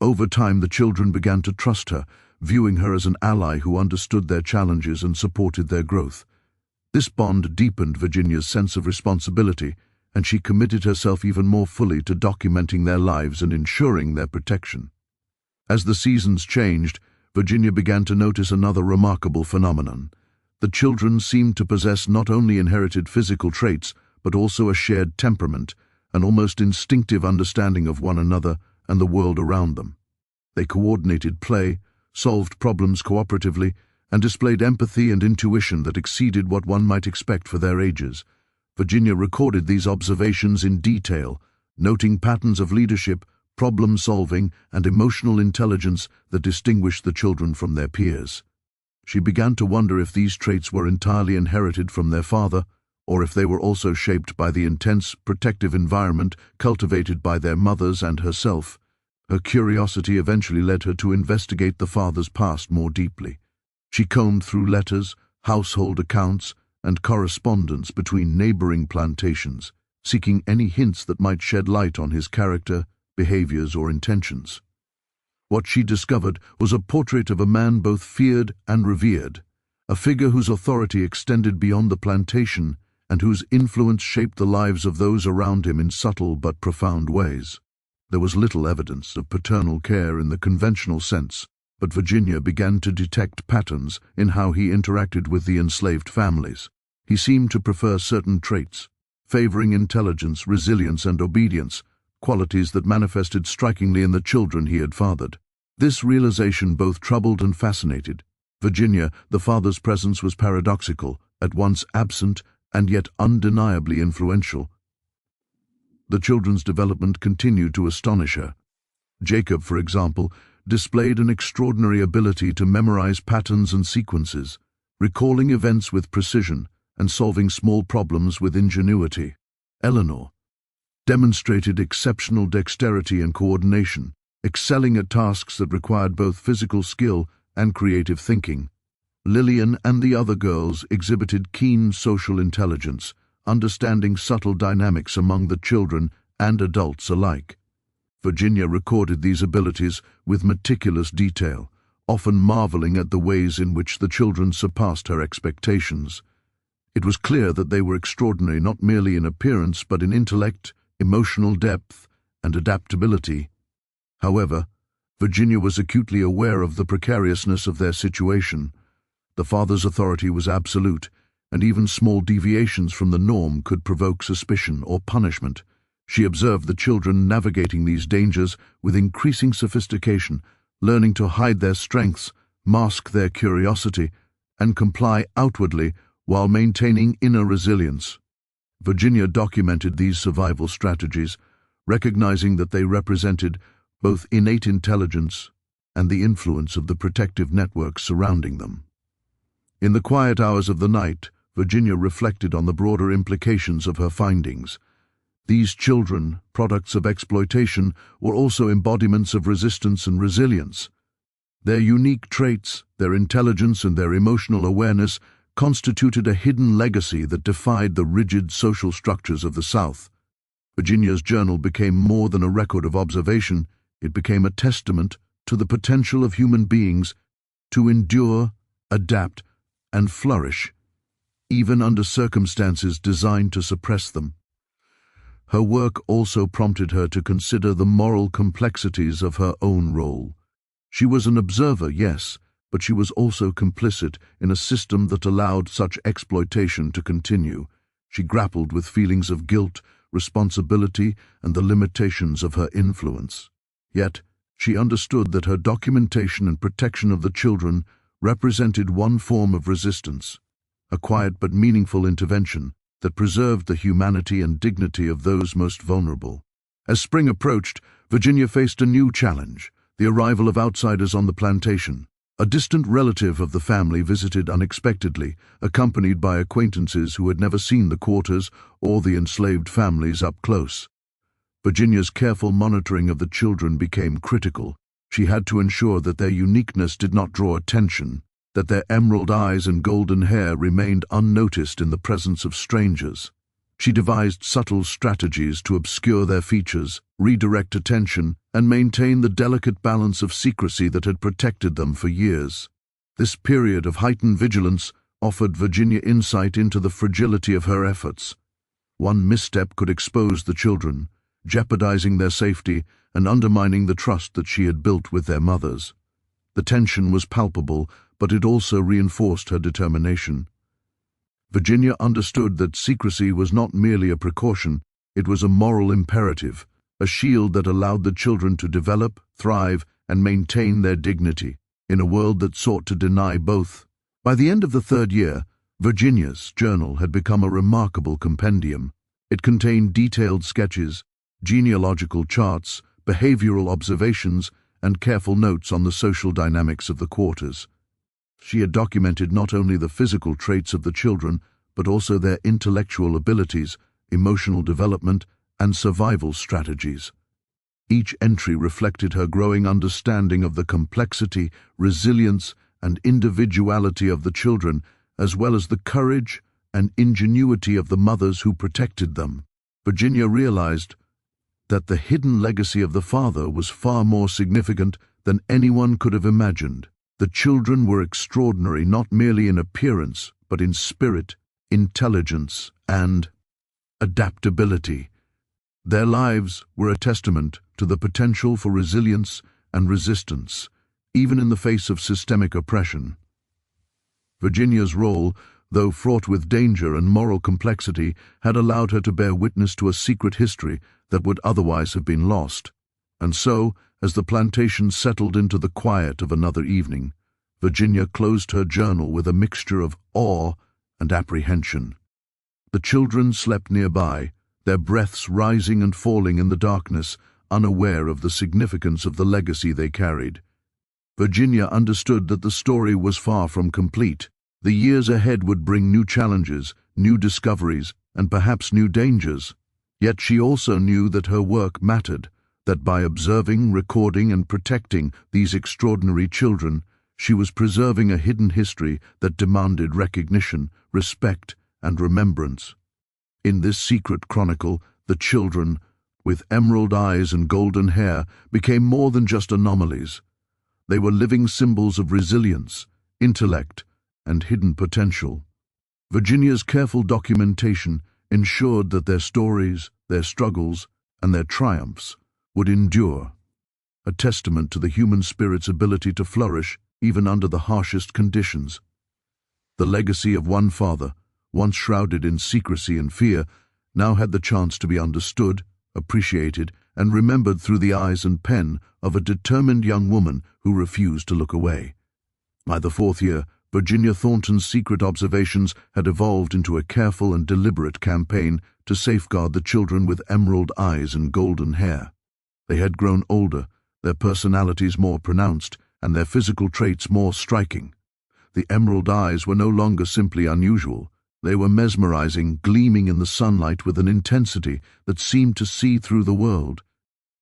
Over time, the children began to trust her, viewing her as an ally who understood their challenges and supported their growth. This bond deepened Virginia's sense of responsibility, and she committed herself even more fully to documenting their lives and ensuring their protection. As the seasons changed, Virginia began to notice another remarkable phenomenon. The children seemed to possess not only inherited physical traits, but also a shared temperament, an almost instinctive understanding of one another and the world around them. They coordinated play, solved problems cooperatively, and displayed empathy and intuition that exceeded what one might expect for their ages. Virginia recorded these observations in detail, noting patterns of leadership, problem-solving, and emotional intelligence that distinguished the children from their peers. She began to wonder if these traits were entirely inherited from their father, or if they were also shaped by the intense, protective environment cultivated by their mothers and herself. Her curiosity eventually led her to investigate the father's past more deeply. She combed through letters, household accounts, and correspondence between neighboring plantations, seeking any hints that might shed light on his character, behaviors, or intentions. What she discovered was a portrait of a man both feared and revered, a figure whose authority extended beyond the plantation and whose influence shaped the lives of those around him in subtle but profound ways. There was little evidence of paternal care in the conventional sense, but Virginia began to detect patterns in how he interacted with the enslaved families. He seemed to prefer certain traits, favoring intelligence, resilience, and obedience, qualities that manifested strikingly in the children he had fathered. This realization both troubled and fascinated Virginia. The father's presence was paradoxical, at once absent and yet undeniably influential. The children's development continued to astonish her. Jacob, for example, displayed an extraordinary ability to memorize patterns and sequences, recalling events with precision and solving small problems with ingenuity. Eleanor demonstrated exceptional dexterity and coordination, excelling at tasks that required both physical skill and creative thinking. Lillian and the other girls exhibited keen social intelligence, understanding subtle dynamics among the children and adults alike. Virginia recorded these abilities with meticulous detail, often marveling at the ways in which the children surpassed her expectations. It was clear that they were extraordinary not merely in appearance but in intellect, emotional depth, and adaptability. However, Virginia was acutely aware of the precariousness of their situation. The father's authority was absolute, and even small deviations from the norm could provoke suspicion or punishment. She observed the children navigating these dangers with increasing sophistication, learning to hide their strengths, mask their curiosity, and comply outwardly while maintaining inner resilience. Virginia documented these survival strategies, recognizing that they represented both innate intelligence and the influence of the protective networks surrounding them. In the quiet hours of the night, Virginia reflected on the broader implications of her findings. These children, products of exploitation, were also embodiments of resistance and resilience. Their unique traits, their intelligence, and their emotional awareness constituted a hidden legacy that defied the rigid social structures of the South. Virginia's journal became more than a record of observation. It became a testament to the potential of human beings to endure, adapt, and flourish, even under circumstances designed to suppress them. Her work also prompted her to consider the moral complexities of her own role. She was an observer, yes, but she was also complicit in a system that allowed such exploitation to continue. She grappled with feelings of guilt, responsibility, and the limitations of her influence. Yet, she understood that her documentation and protection of the children represented one form of resistance, a quiet but meaningful intervention that preserved the humanity and dignity of those most vulnerable. As spring approached, Virginia faced a new challenge, the arrival of outsiders on the plantation. A distant relative of the family visited unexpectedly, accompanied by acquaintances who had never seen the quarters or the enslaved families up close. Virginia's careful monitoring of the children became critical. She had to ensure that their uniqueness did not draw attention, that their emerald eyes and golden hair remained unnoticed in the presence of strangers. She devised subtle strategies to obscure their features, redirect attention, and maintain the delicate balance of secrecy that had protected them for years. This period of heightened vigilance offered Virginia insight into the fragility of her efforts. One misstep could expose the children, jeopardizing their safety and undermining the trust that she had built with their mothers. The tension was palpable, but it also reinforced her determination. Virginia understood that secrecy was not merely a precaution, it was a moral imperative, a shield that allowed the children to develop, thrive, and maintain their dignity in a world that sought to deny both. By the end of the third year, Virginia's journal had become a remarkable compendium. It contained detailed sketches, genealogical charts, behavioral observations, and careful notes on the social dynamics of the quarters. She had documented not only the physical traits of the children, but also their intellectual abilities, emotional development, and survival strategies. Each entry reflected her growing understanding of the complexity, resilience, and individuality of the children, as well as the courage and ingenuity of the mothers who protected them. Virginia realized that the hidden legacy of the father was far more significant than anyone could have imagined. The children were extraordinary not merely in appearance, but in spirit, intelligence, and adaptability. Their lives were a testament to the potential for resilience and resistance, even in the face of systemic oppression. Virginia's role, though fraught with danger and moral complexity, had allowed her to bear witness to a secret history that would otherwise have been lost. And so, as the plantation settled into the quiet of another evening, Virginia closed her journal with a mixture of awe and apprehension. The children slept nearby, their breaths rising and falling in the darkness, unaware of the significance of the legacy they carried. Virginia understood that the story was far from complete. The years ahead would bring new challenges, new discoveries, and perhaps new dangers. Yet she also knew that her work mattered, that by observing, recording, and protecting these extraordinary children, she was preserving a hidden history that demanded recognition, respect, and remembrance. In this secret chronicle, the children, with emerald eyes and golden hair, became more than just anomalies. They were living symbols of resilience, intellect, and hidden potential. Virginia's careful documentation ensured that their stories, their struggles, and their triumphs would endure, a testament to the human spirit's ability to flourish even under the harshest conditions. The legacy of one father, once shrouded in secrecy and fear, now had the chance to be understood, appreciated, and remembered through the eyes and pen of a determined young woman who refused to look away. By the fourth year, Virginia Thornton's secret observations had evolved into a careful and deliberate campaign to safeguard the children with emerald eyes and golden hair. They had grown older, their personalities more pronounced, and their physical traits more striking. The emerald eyes were no longer simply unusual. They were mesmerizing, gleaming in the sunlight with an intensity that seemed to see through the world.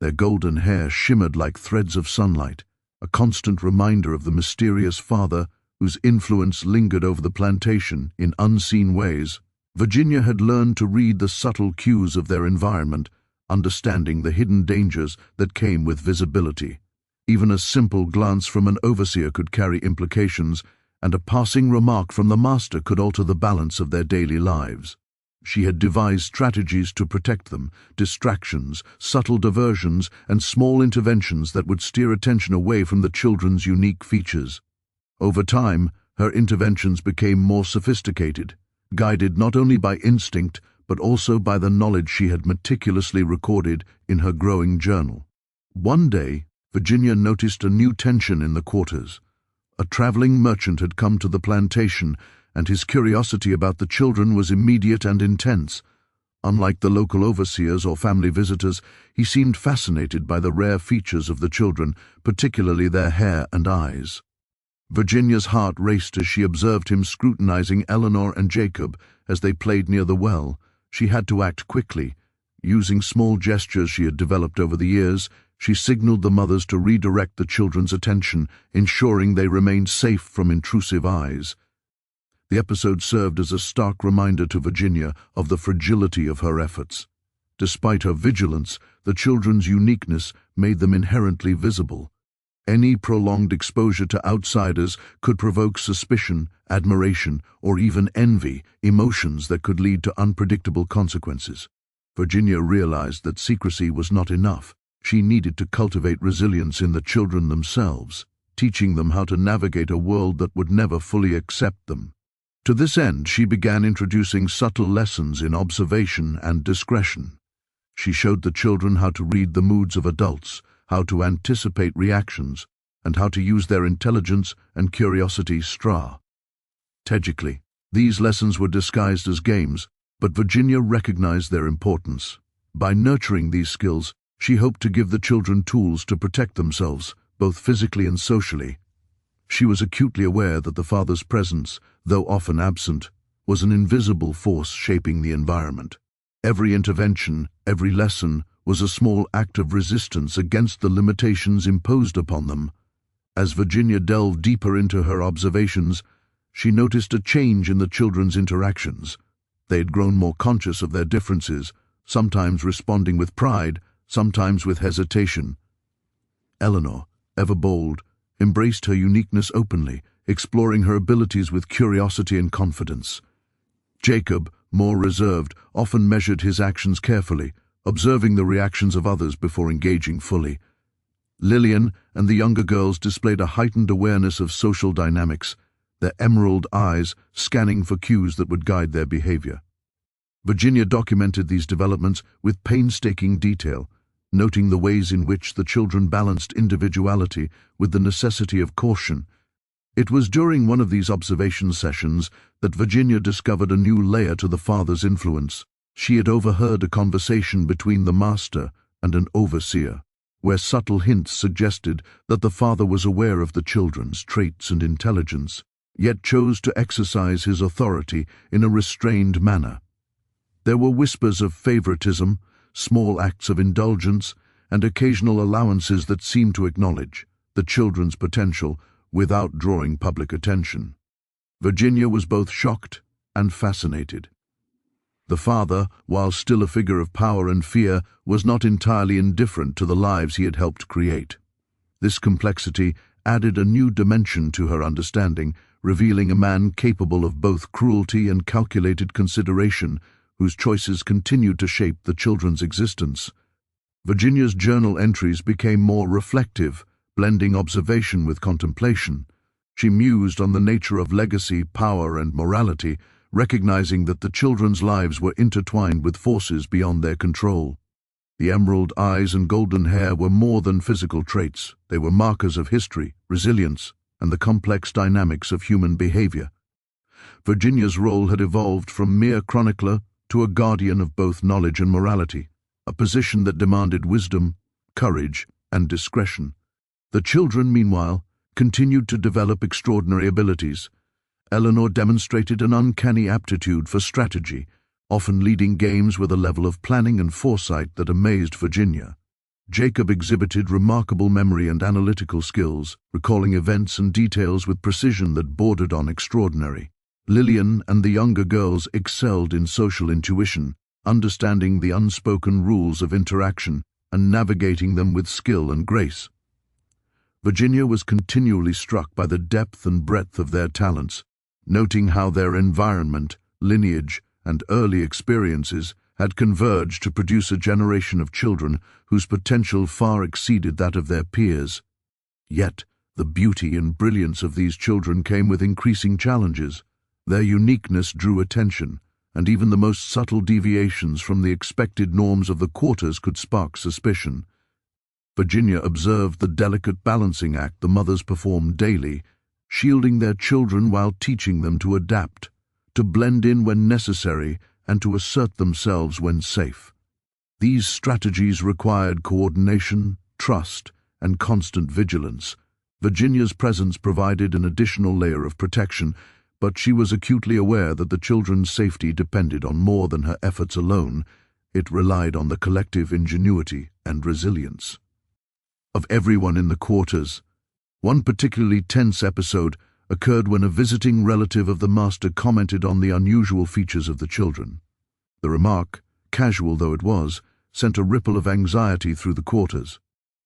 Their golden hair shimmered like threads of sunlight, a constant reminder of the mysterious father whose influence lingered over the plantation in unseen ways. Virginia had learned to read the subtle cues of their environment, understanding the hidden dangers that came with visibility. Even a simple glance from an overseer could carry implications, and a passing remark from the master could alter the balance of their daily lives. She had devised strategies to protect them, distractions, subtle diversions, and small interventions that would steer attention away from the children's unique features. Over time, her interventions became more sophisticated, guided not only by instinct, but also by the knowledge she had meticulously recorded in her growing journal. One day, Virginia noticed a new tension in the quarters. A traveling merchant had come to the plantation, and his curiosity about the children was immediate and intense. Unlike the local overseers or family visitors, he seemed fascinated by the rare features of the children, particularly their hair and eyes. Virginia's heart raced as she observed him scrutinizing Eleanor and Jacob as they played near the well. She had to act quickly. Using small gestures she had developed over the years, she signaled the mothers to redirect the children's attention, ensuring they remained safe from intrusive eyes. The episode served as a stark reminder to Virginia of the fragility of her efforts. Despite her vigilance, the children's uniqueness made them inherently visible. Any prolonged exposure to outsiders could provoke suspicion, admiration, or even envy, emotions that could lead to unpredictable consequences. Virginia realized that secrecy was not enough. She needed to cultivate resilience in the children themselves, teaching them how to navigate a world that would never fully accept them. To this end, she began introducing subtle lessons in observation and discretion. She showed the children how to read the moods of adults, how to anticipate reactions, and how to use their intelligence and curiosity strategically. These lessons were disguised as games, but Virginia recognized their importance. By nurturing these skills, she hoped to give the children tools to protect themselves, both physically and socially. She was acutely aware that the father's presence, though often absent, was an invisible force shaping the environment. Every intervention, every lesson, was a small act of resistance against the limitations imposed upon them. As Virginia delved deeper into her observations, she noticed a change in the children's interactions. They had grown more conscious of their differences, sometimes responding with pride, sometimes with hesitation. Eleanor, ever bold, embraced her uniqueness openly, exploring her abilities with curiosity and confidence. Jacob, more reserved, often measured his actions carefully, observing the reactions of others before engaging fully. Lillian and the younger girls displayed a heightened awareness of social dynamics, their emerald eyes scanning for cues that would guide their behavior. Virginia documented these developments with painstaking detail, noting the ways in which the children balanced individuality with the necessity of caution. It was during one of these observation sessions that Virginia discovered a new layer to the father's influence. She had overheard a conversation between the master and an overseer, where subtle hints suggested that the father was aware of the children's traits and intelligence, yet chose to exercise his authority in a restrained manner. There were whispers of favoritism, small acts of indulgence, and occasional allowances that seemed to acknowledge the children's potential without drawing public attention. Virginia was both shocked and fascinated. The father, while still a figure of power and fear, was not entirely indifferent to the lives he had helped create. This complexity added a new dimension to her understanding, revealing a man capable of both cruelty and calculated consideration, whose choices continued to shape the children's existence. Virginia's journal entries became more reflective, blending observation with contemplation. She mused on the nature of legacy, power, and morality, recognizing that the children's lives were intertwined with forces beyond their control. The emerald eyes and golden hair were more than physical traits. They were markers of history, resilience, and the complex dynamics of human behavior. Virginia's role had evolved from mere chronicler to a guardian of both knowledge and morality, a position that demanded wisdom, courage, and discretion. The children, meanwhile, continued to develop extraordinary abilities. Eleanor demonstrated an uncanny aptitude for strategy, often leading games with a level of planning and foresight that amazed Virginia. Jacob exhibited remarkable memory and analytical skills, recalling events and details with precision that bordered on extraordinary. Lillian and the younger girls excelled in social intuition, understanding the unspoken rules of interaction and navigating them with skill and grace. Virginia was continually struck by the depth and breadth of their talents, noting how their environment, lineage, and early experiences had converged to produce a generation of children whose potential far exceeded that of their peers. Yet, the beauty and brilliance of these children came with increasing challenges. Their uniqueness drew attention, and even the most subtle deviations from the expected norms of the quarters could spark suspicion. Virginia observed the delicate balancing act the mothers performed daily, shielding their children while teaching them to adapt, to blend in when necessary, and to assert themselves when safe. These strategies required coordination, trust, and constant vigilance. Virginia's presence provided an additional layer of protection, but she was acutely aware that the children's safety depended on more than her efforts alone. It relied on the collective ingenuity and resilience of everyone in the quarters. One particularly tense episode occurred when a visiting relative of the master commented on the unusual features of the children. The remark, casual though it was, sent a ripple of anxiety through the quarters.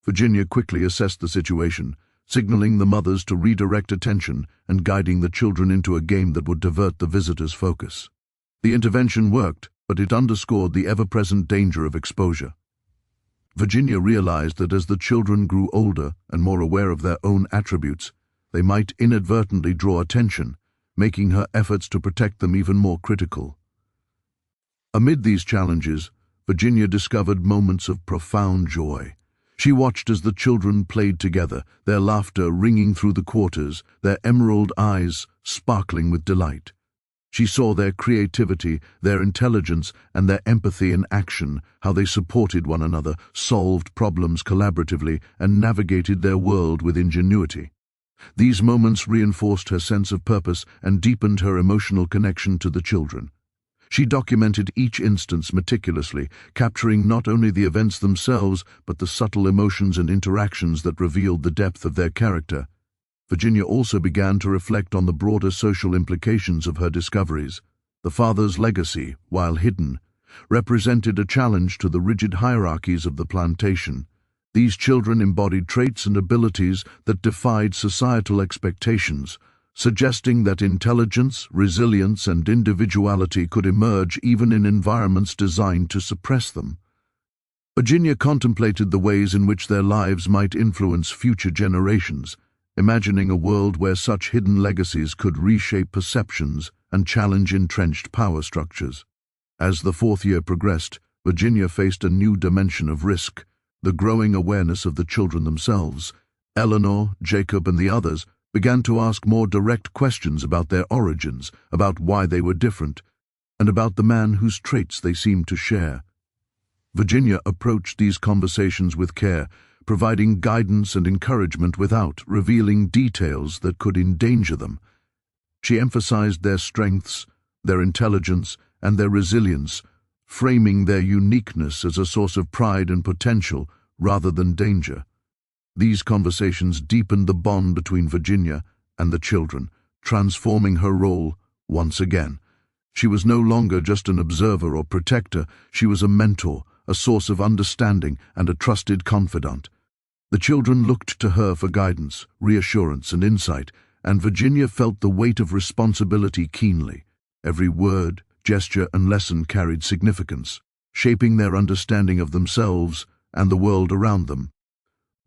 Virginia quickly assessed the situation, signaling the mothers to redirect attention and guiding the children into a game that would divert the visitors' focus. The intervention worked, but it underscored the ever-present danger of exposure. Virginia realized that as the children grew older and more aware of their own attributes, they might inadvertently draw attention, making her efforts to protect them even more critical. Amid these challenges, Virginia discovered moments of profound joy. She watched as the children played together, their laughter ringing through the quarters, their emerald eyes sparkling with delight. She saw their creativity, their intelligence, and their empathy in action, how they supported one another, solved problems collaboratively, and navigated their world with ingenuity. These moments reinforced her sense of purpose and deepened her emotional connection to the children. She documented each instance meticulously, capturing not only the events themselves, but the subtle emotions and interactions that revealed the depth of their character. Virginia also began to reflect on the broader social implications of her discoveries. The father's legacy, while hidden, represented a challenge to the rigid hierarchies of the plantation. These children embodied traits and abilities that defied societal expectations, suggesting that intelligence, resilience, and individuality could emerge even in environments designed to suppress them. Virginia contemplated the ways in which their lives might influence future generations, imagining a world where such hidden legacies could reshape perceptions and challenge entrenched power structures. As the fourth year progressed, Virginia faced a new dimension of risk, the growing awareness of the children themselves. Eleanor, Jacob, and the others began to ask more direct questions about their origins, about why they were different, and about the man whose traits they seemed to share. Virginia approached these conversations with care, providing guidance and encouragement without revealing details that could endanger them. She emphasized their strengths, their intelligence, and their resilience, framing their uniqueness as a source of pride and potential rather than danger. These conversations deepened the bond between Virginia and the children, transforming her role once again. She was no longer just an observer or protector, she was a mentor, a source of understanding, and a trusted confidant. The children looked to her for guidance, reassurance, and insight, and Virginia felt the weight of responsibility keenly. Every word, gesture, and lesson carried significance, shaping their understanding of themselves and the world around them.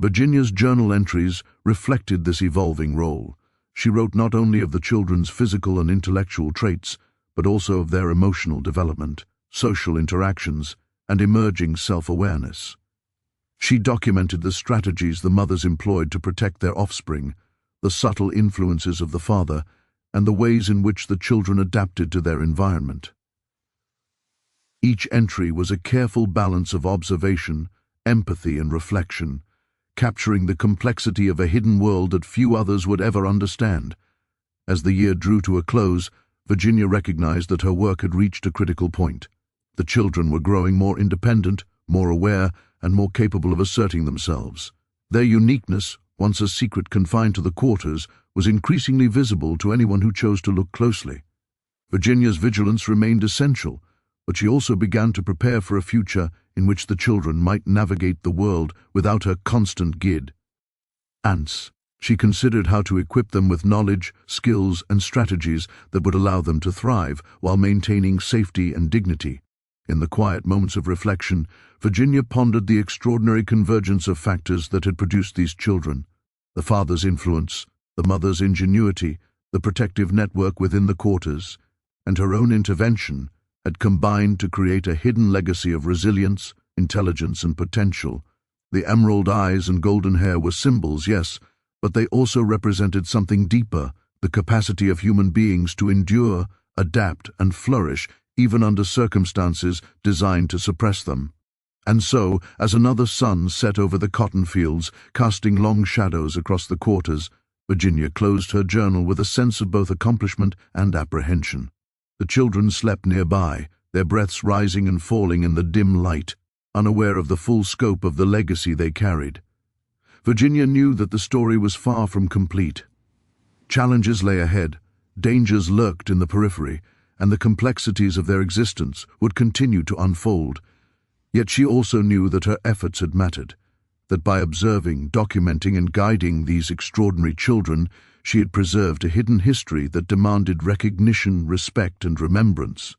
Virginia's journal entries reflected this evolving role. She wrote not only of the children's physical and intellectual traits, but also of their emotional development, social interactions, and emerging self-awareness. She documented the strategies the mothers employed to protect their offspring, the subtle influences of the father, and the ways in which the children adapted to their environment. Each entry was a careful balance of observation, empathy, and reflection, capturing the complexity of a hidden world that few others would ever understand. As the year drew to a close, Virginia recognized that her work had reached a critical point. The children were growing more independent, more aware, and more capable of asserting themselves. Their uniqueness, once a secret confined to the quarters, was increasingly visible to anyone who chose to look closely. Virginia's vigilance remained essential, but she also began to prepare for a future in which the children might navigate the world without her constant guidance. She considered how to equip them with knowledge, skills, and strategies that would allow them to thrive while maintaining safety and dignity. In the quiet moments of reflection, Virginia pondered the extraordinary convergence of factors that had produced these children: the father's influence, the mother's ingenuity, the protective network within the quarters, and her own intervention had combined to create a hidden legacy of resilience, intelligence, and potential. The emerald eyes and golden hair were symbols, yes, but they also represented something deeper, the capacity of human beings to endure, adapt, and flourish even under circumstances designed to suppress them. And so, as another sun set over the cotton fields, casting long shadows across the quarters, Virginia closed her journal with a sense of both accomplishment and apprehension. The children slept nearby, their breaths rising and falling in the dim light, unaware of the full scope of the legacy they carried. Virginia knew that the story was far from complete. Challenges lay ahead, dangers lurked in the periphery, and the complexities of their existence would continue to unfold. Yet she also knew that her efforts had mattered, that by observing, documenting, and guiding these extraordinary children, she had preserved a hidden history that demanded recognition, respect, and remembrance.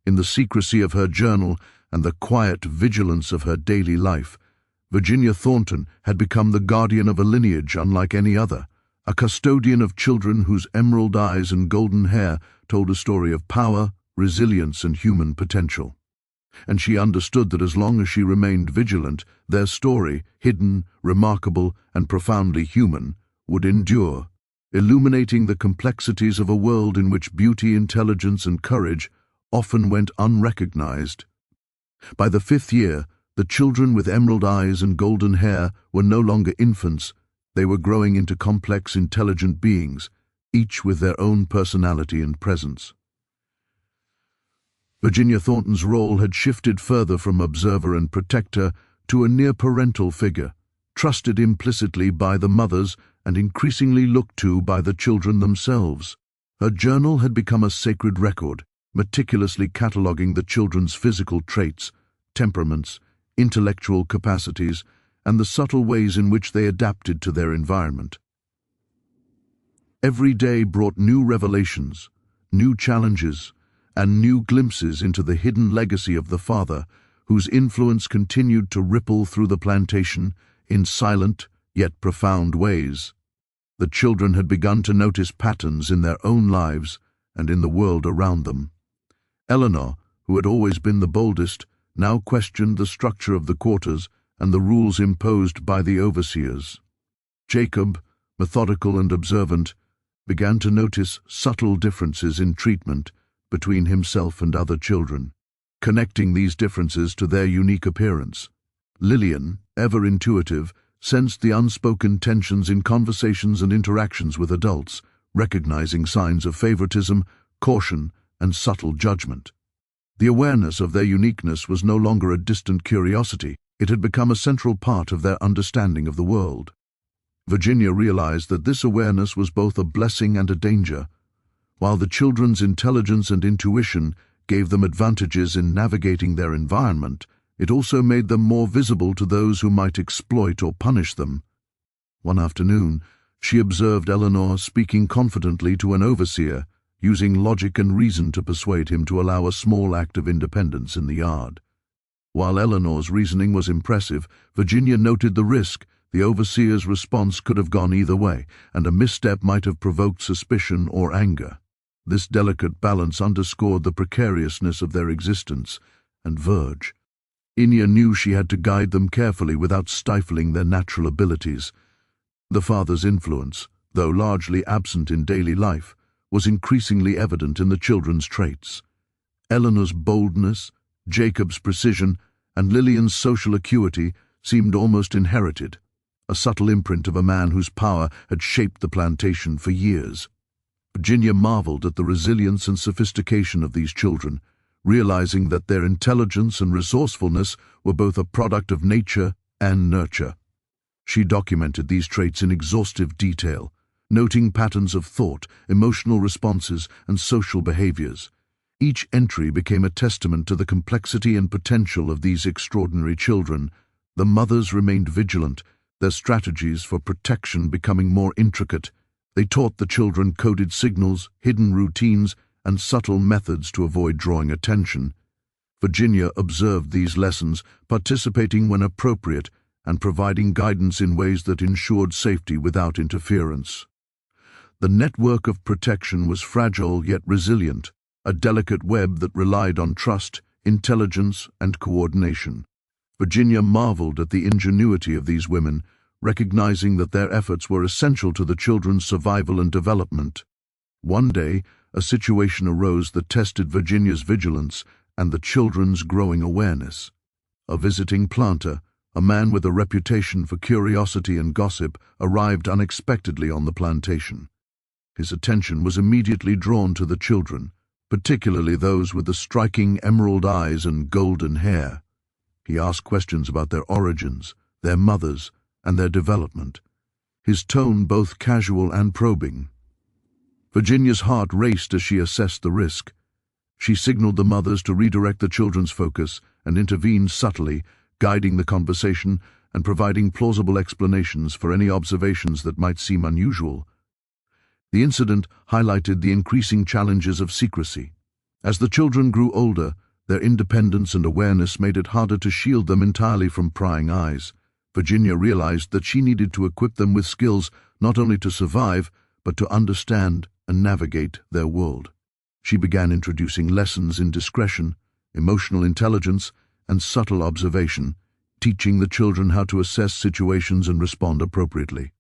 In the secrecy of her journal and the quiet vigilance of her daily life, Virginia Thornton had become the guardian of a lineage unlike any other, a custodian of children whose emerald eyes and golden hair told a story of power, resilience, and human potential. And she understood that as long as she remained vigilant, their story, hidden, remarkable, and profoundly human, would endure, illuminating the complexities of a world in which beauty, intelligence, and courage often went unrecognized. By the 5th year, the children with emerald eyes and golden hair were no longer infants. They were growing into complex, intelligent beings, each with their own personality and presence. Virginia Thornton's role had shifted further from observer and protector to a near-parental figure, trusted implicitly by the mothers and increasingly looked to by the children themselves. Her journal had become a sacred record, meticulously cataloguing the children's physical traits, temperaments, intellectual capacities, and the subtle ways in which they adapted to their environment. Every day brought new revelations, new challenges, and new glimpses into the hidden legacy of the father, whose influence continued to ripple through the plantation in silent yet profound ways. The children had begun to notice patterns in their own lives and in the world around them. Eleanor, who had always been the boldest, now questioned the structure of the quarters and the rules imposed by the overseers. Jacob, methodical and observant, began to notice subtle differences in treatment between himself and other children, connecting these differences to their unique appearance. Lillian, ever intuitive, sensed the unspoken tensions in conversations and interactions with adults, recognizing signs of favoritism, caution, and subtle judgment. The awareness of their uniqueness was no longer a distant curiosity. It had become a central part of their understanding of the world. Virginia realized that this awareness was both a blessing and a danger. While the children's intelligence and intuition gave them advantages in navigating their environment, it also made them more visible to those who might exploit or punish them. One afternoon, she observed Eleanor speaking confidently to an overseer, using logic and reason to persuade him to allow a small act of independence in the yard. While Eleanor's reasoning was impressive, Virginia noted the risk. The overseer's response could have gone either way, and a misstep might have provoked suspicion or anger. This delicate balance underscored the precariousness of their existence and verge. Inya knew she had to guide them carefully without stifling their natural abilities. The father's influence, though largely absent in daily life, was increasingly evident in the children's traits. Eleanor's boldness, Jacob's precision, and Lillian's social acuity seemed almost inherited, a subtle imprint of a man whose power had shaped the plantation for years. Virginia marveled at the resilience and sophistication of these children, realizing that their intelligence and resourcefulness were both a product of nature and nurture. She documented these traits in exhaustive detail, noting patterns of thought, emotional responses, and social behaviors. Each entry became a testament to the complexity and potential of these extraordinary children. The mothers remained vigilant, their strategies for protection becoming more intricate. They taught the children coded signals, hidden routines, and subtle methods to avoid drawing attention. Virginia observed these lessons, participating when appropriate, and providing guidance in ways that ensured safety without interference. The network of protection was fragile yet resilient, a delicate web that relied on trust, intelligence, and coordination. Virginia marveled at the ingenuity of these women, recognizing that their efforts were essential to the children's survival and development. One day, a situation arose that tested Virginia's vigilance and the children's growing awareness. A visiting planter, a man with a reputation for curiosity and gossip, arrived unexpectedly on the plantation. His attention was immediately drawn to the children, particularly those with the striking emerald eyes and golden hair. He asked questions about their origins, their mothers, and their development, his tone both casual and probing. Virginia's heart raced as she assessed the risk. She signaled the mothers to redirect the children's focus and intervened subtly, guiding the conversation and providing plausible explanations for any observations that might seem unusual. The incident highlighted the increasing challenges of secrecy. As the children grew older, their independence and awareness made it harder to shield them entirely from prying eyes. Virginia realized that she needed to equip them with skills not only to survive, but to understand and navigate their world. She began introducing lessons in discretion, emotional intelligence, and subtle observation, teaching the children how to assess situations and respond appropriately.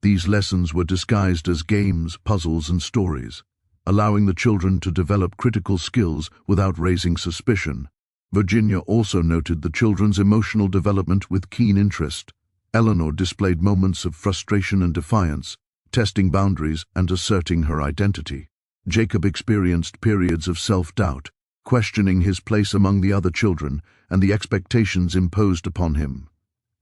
These lessons were disguised as games, puzzles, and stories, allowing the children to develop critical skills without raising suspicion. Virginia also noted the children's emotional development with keen interest. Eleanor displayed moments of frustration and defiance, testing boundaries and asserting her identity. Jacob experienced periods of self-doubt, questioning his place among the other children and the expectations imposed upon him.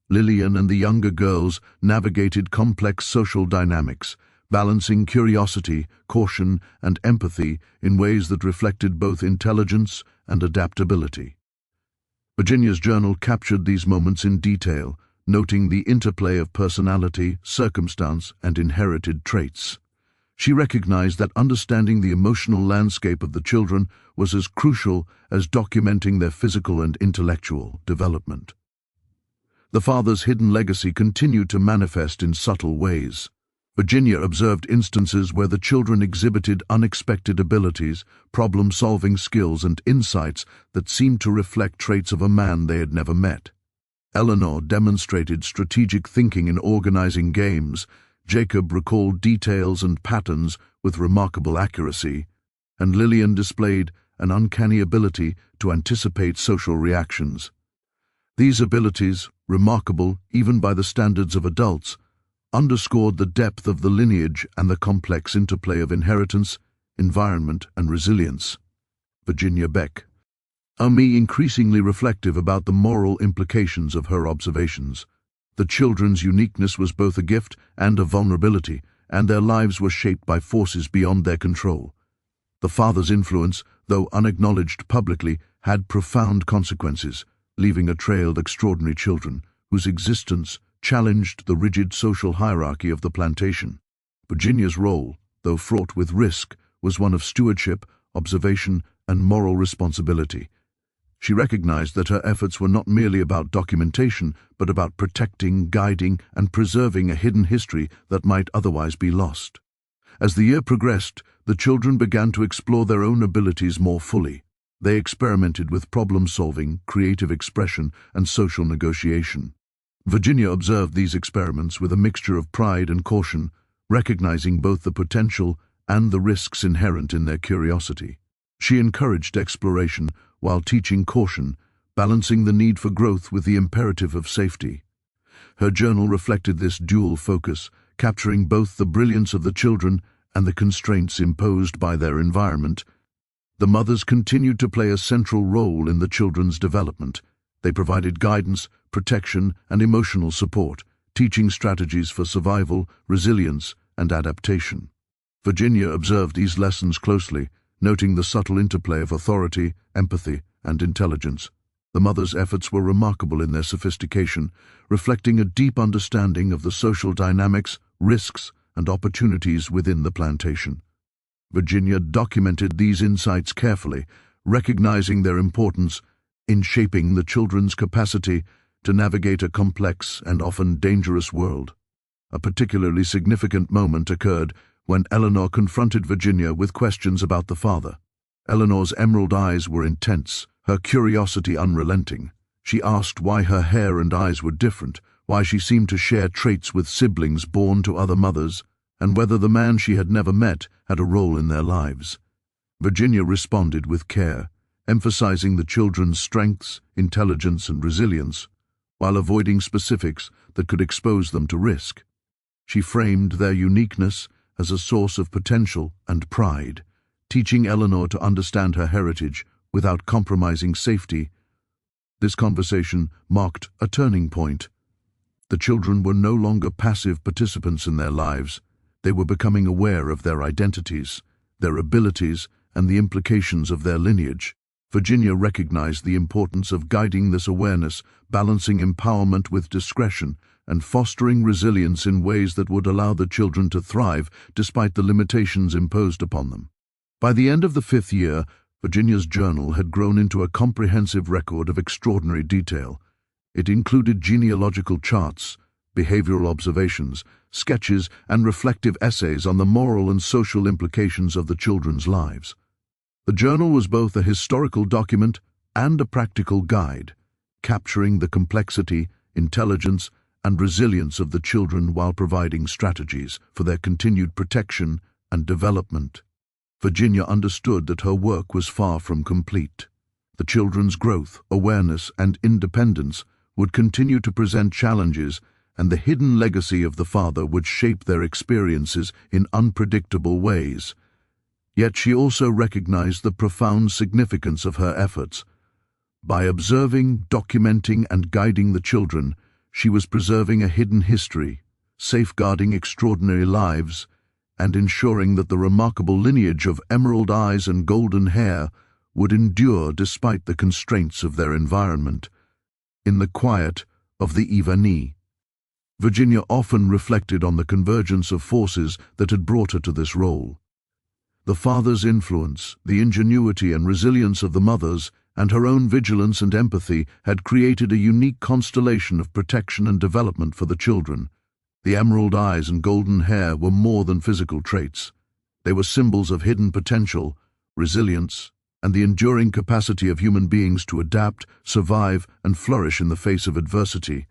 Lillian and the younger girls navigated complex social dynamics, balancing curiosity, caution, and empathy in ways that reflected both intelligence and adaptability. Virginia's journal captured these moments in detail, noting the interplay of personality, circumstance, and inherited traits. She recognized that understanding the emotional landscape of the children was as crucial as documenting their physical and intellectual development. The father's hidden legacy continued to manifest in subtle ways. Virginia observed instances where the children exhibited unexpected abilities, problem-solving skills, and insights that seemed to reflect traits of a man they had never met. Eleanor demonstrated strategic thinking in organizing games, Jacob recalled details and patterns with remarkable accuracy, and Lillian displayed an uncanny ability to anticipate social reactions. These abilities, remarkable even by the standards of adults, underscored the depth of the lineage and the complex interplay of inheritance, environment, and resilience. Virginia Beck. Me increasingly reflective about the moral implications of her observations. The children's uniqueness was both a gift and a vulnerability, and their lives were shaped by forces beyond their control. The father's influence, though unacknowledged publicly, had profound consequences, leaving a trail of extraordinary children whose existence challenged the rigid social hierarchy of the plantation. Virginia's role, though fraught with risk, was one of stewardship, observation, and moral responsibility. She recognized that her efforts were not merely about documentation, but about protecting, guiding, and preserving a hidden history that might otherwise be lost. As the year progressed, the children began to explore their own abilities more fully. They experimented with problem-solving, creative expression, and social negotiation. Virginia observed these experiments with a mixture of pride and caution, recognizing both the potential and the risks inherent in their curiosity. She encouraged exploration while teaching caution, balancing the need for growth with the imperative of safety. Her journal reflected this dual focus, capturing both the brilliance of the children and the constraints imposed by their environment. The mothers continued to play a central role in the children's development. They provided guidance, protection, and emotional support, teaching strategies for survival, resilience, and adaptation. Virginia observed these lessons closely, noting the subtle interplay of authority, empathy, and intelligence. The mothers' efforts were remarkable in their sophistication, reflecting a deep understanding of the social dynamics, risks, and opportunities within the plantation. Virginia documented these insights carefully, recognizing their importance in shaping the children's capacity to navigate a complex and often dangerous world. A particularly significant moment occurred when Eleanor confronted Virginia with questions about the father. Eleanor's emerald eyes were intense, her curiosity unrelenting. She asked why her hair and eyes were different, why she seemed to share traits with siblings born to other mothers, and whether the man she had never met had a role in their lives. Virginia responded with care, emphasizing the children's strengths, intelligence, and resilience, while avoiding specifics that could expose them to risk. She framed their uniqueness as a source of potential and pride, teaching Eleanor to understand her heritage without compromising safety. This conversation marked a turning point. The children were no longer passive participants in their lives. They were becoming aware of their identities, their abilities, and the implications of their lineage. Virginia recognized the importance of guiding this awareness, balancing empowerment with discretion, and fostering resilience in ways that would allow the children to thrive despite the limitations imposed upon them. By the end of the 5th year, Virginia's journal had grown into a comprehensive record of extraordinary detail. It included genealogical charts, behavioral observations, sketches, and reflective essays on the moral and social implications of the children's lives. The journal was both a historical document and a practical guide, capturing the complexity, intelligence, and resilience of the children while providing strategies for their continued protection and development. Virginia understood that her work was far from complete. The children's growth, awareness, and independence would continue to present challenges, and the hidden legacy of the father would shape their experiences in unpredictable ways. Yet she also recognized the profound significance of her efforts. By observing, documenting, and guiding the children, she was preserving a hidden history, safeguarding extraordinary lives, and ensuring that the remarkable lineage of emerald eyes and golden hair would endure despite the constraints of their environment. In the quiet of the Ivani, Virginia often reflected on the convergence of forces that had brought her to this role. The father's influence, the ingenuity and resilience of the mothers, and her own vigilance and empathy had created a unique constellation of protection and development for the children. The emerald eyes and golden hair were more than physical traits. They were symbols of hidden potential, resilience, and the enduring capacity of human beings to adapt, survive, and flourish in the face of adversity.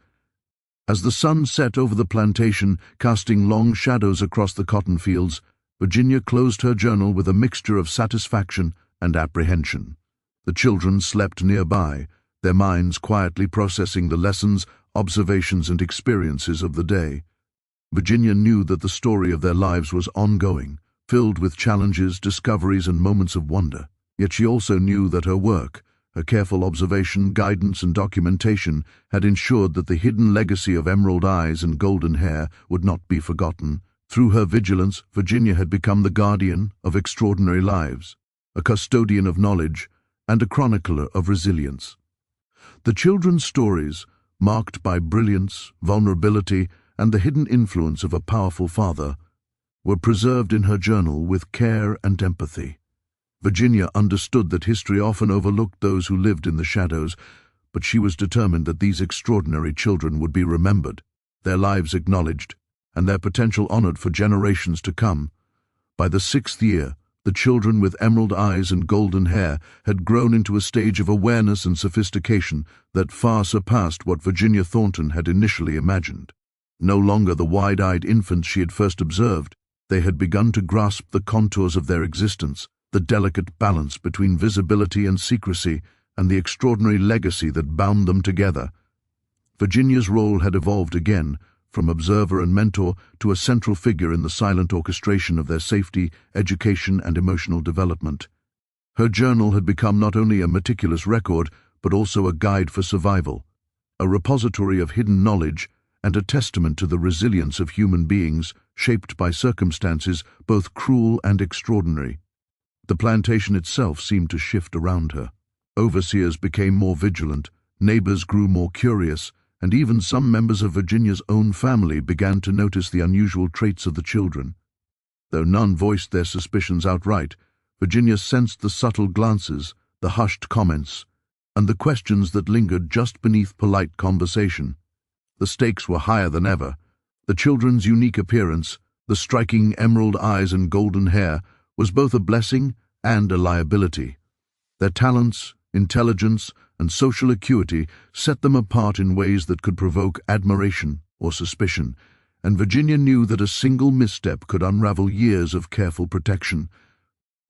As the sun set over the plantation, casting long shadows across the cotton fields, Virginia closed her journal with a mixture of satisfaction and apprehension. The children slept nearby, their minds quietly processing the lessons, observations, and experiences of the day. Virginia knew that the story of their lives was ongoing, filled with challenges, discoveries, and moments of wonder. Yet she also knew that her work, her careful observation, guidance, and documentation had ensured that the hidden legacy of emerald eyes and golden hair would not be forgotten. Through her vigilance, Virginia had become the guardian of extraordinary lives, a custodian of knowledge, and a chronicler of resilience. The children's stories, marked by brilliance, vulnerability, and the hidden influence of a powerful father, were preserved in her journal with care and empathy. Virginia understood that history often overlooked those who lived in the shadows, but she was determined that these extraordinary children would be remembered, their lives acknowledged, and their potential honored for generations to come. By the 6th year, the children with emerald eyes and golden hair had grown into a stage of awareness and sophistication that far surpassed what Virginia Thornton had initially imagined. No longer the wide-eyed infants she had first observed, they had begun to grasp the contours of their existence, the delicate balance between visibility and secrecy, and the extraordinary legacy that bound them together. Virginia's role had evolved again, from observer and mentor to a central figure in the silent orchestration of their safety, education, and emotional development. Her journal had become not only a meticulous record, but also a guide for survival, a repository of hidden knowledge, and a testament to the resilience of human beings, shaped by circumstances both cruel and extraordinary. The plantation itself seemed to shift around her. Overseers became more vigilant, neighbors grew more curious, and even some members of Virginia's own family began to notice the unusual traits of the children. Though none voiced their suspicions outright, Virginia sensed the subtle glances, the hushed comments, and the questions that lingered just beneath polite conversation. The stakes were higher than ever. The children's unique appearance, the striking emerald eyes and golden hair, was both a blessing and a liability. Their talents, intelligence, and social acuity set them apart in ways that could provoke admiration or suspicion, and Virginia knew that a single misstep could unravel years of careful protection.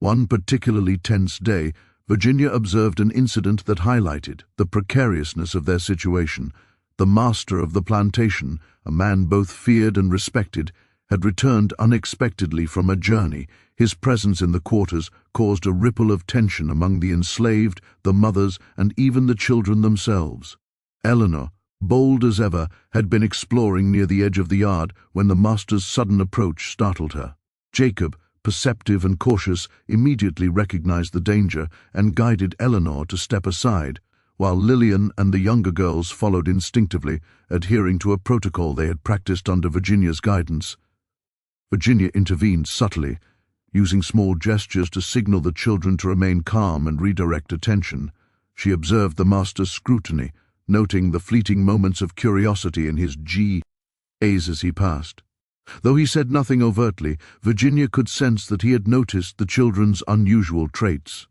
One particularly tense day, Virginia observed an incident that highlighted the precariousness of their situation. The master of the plantation, a man both feared and respected, had returned unexpectedly from a journey. His presence in the quarters caused a ripple of tension among the enslaved, the mothers, and even the children themselves. Eleanor, bold as ever, had been exploring near the edge of the yard when the master's sudden approach startled her. Jacob, perceptive and cautious, immediately recognized the danger and guided Eleanor to step aside, while Lillian and the younger girls followed instinctively, adhering to a protocol they had practiced under Virginia's guidance. Virginia intervened subtly, using small gestures to signal the children to remain calm and redirect attention. She observed the master's scrutiny, noting the fleeting moments of curiosity in his gaze as he passed. Though he said nothing overtly, Virginia could sense that he had noticed the children's unusual traits.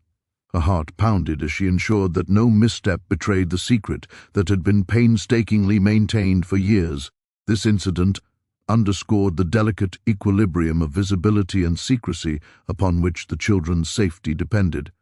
Her heart pounded as she ensured that no misstep betrayed the secret that had been painstakingly maintained for years. This incident underscored the delicate equilibrium of visibility and secrecy upon which the children's safety depended,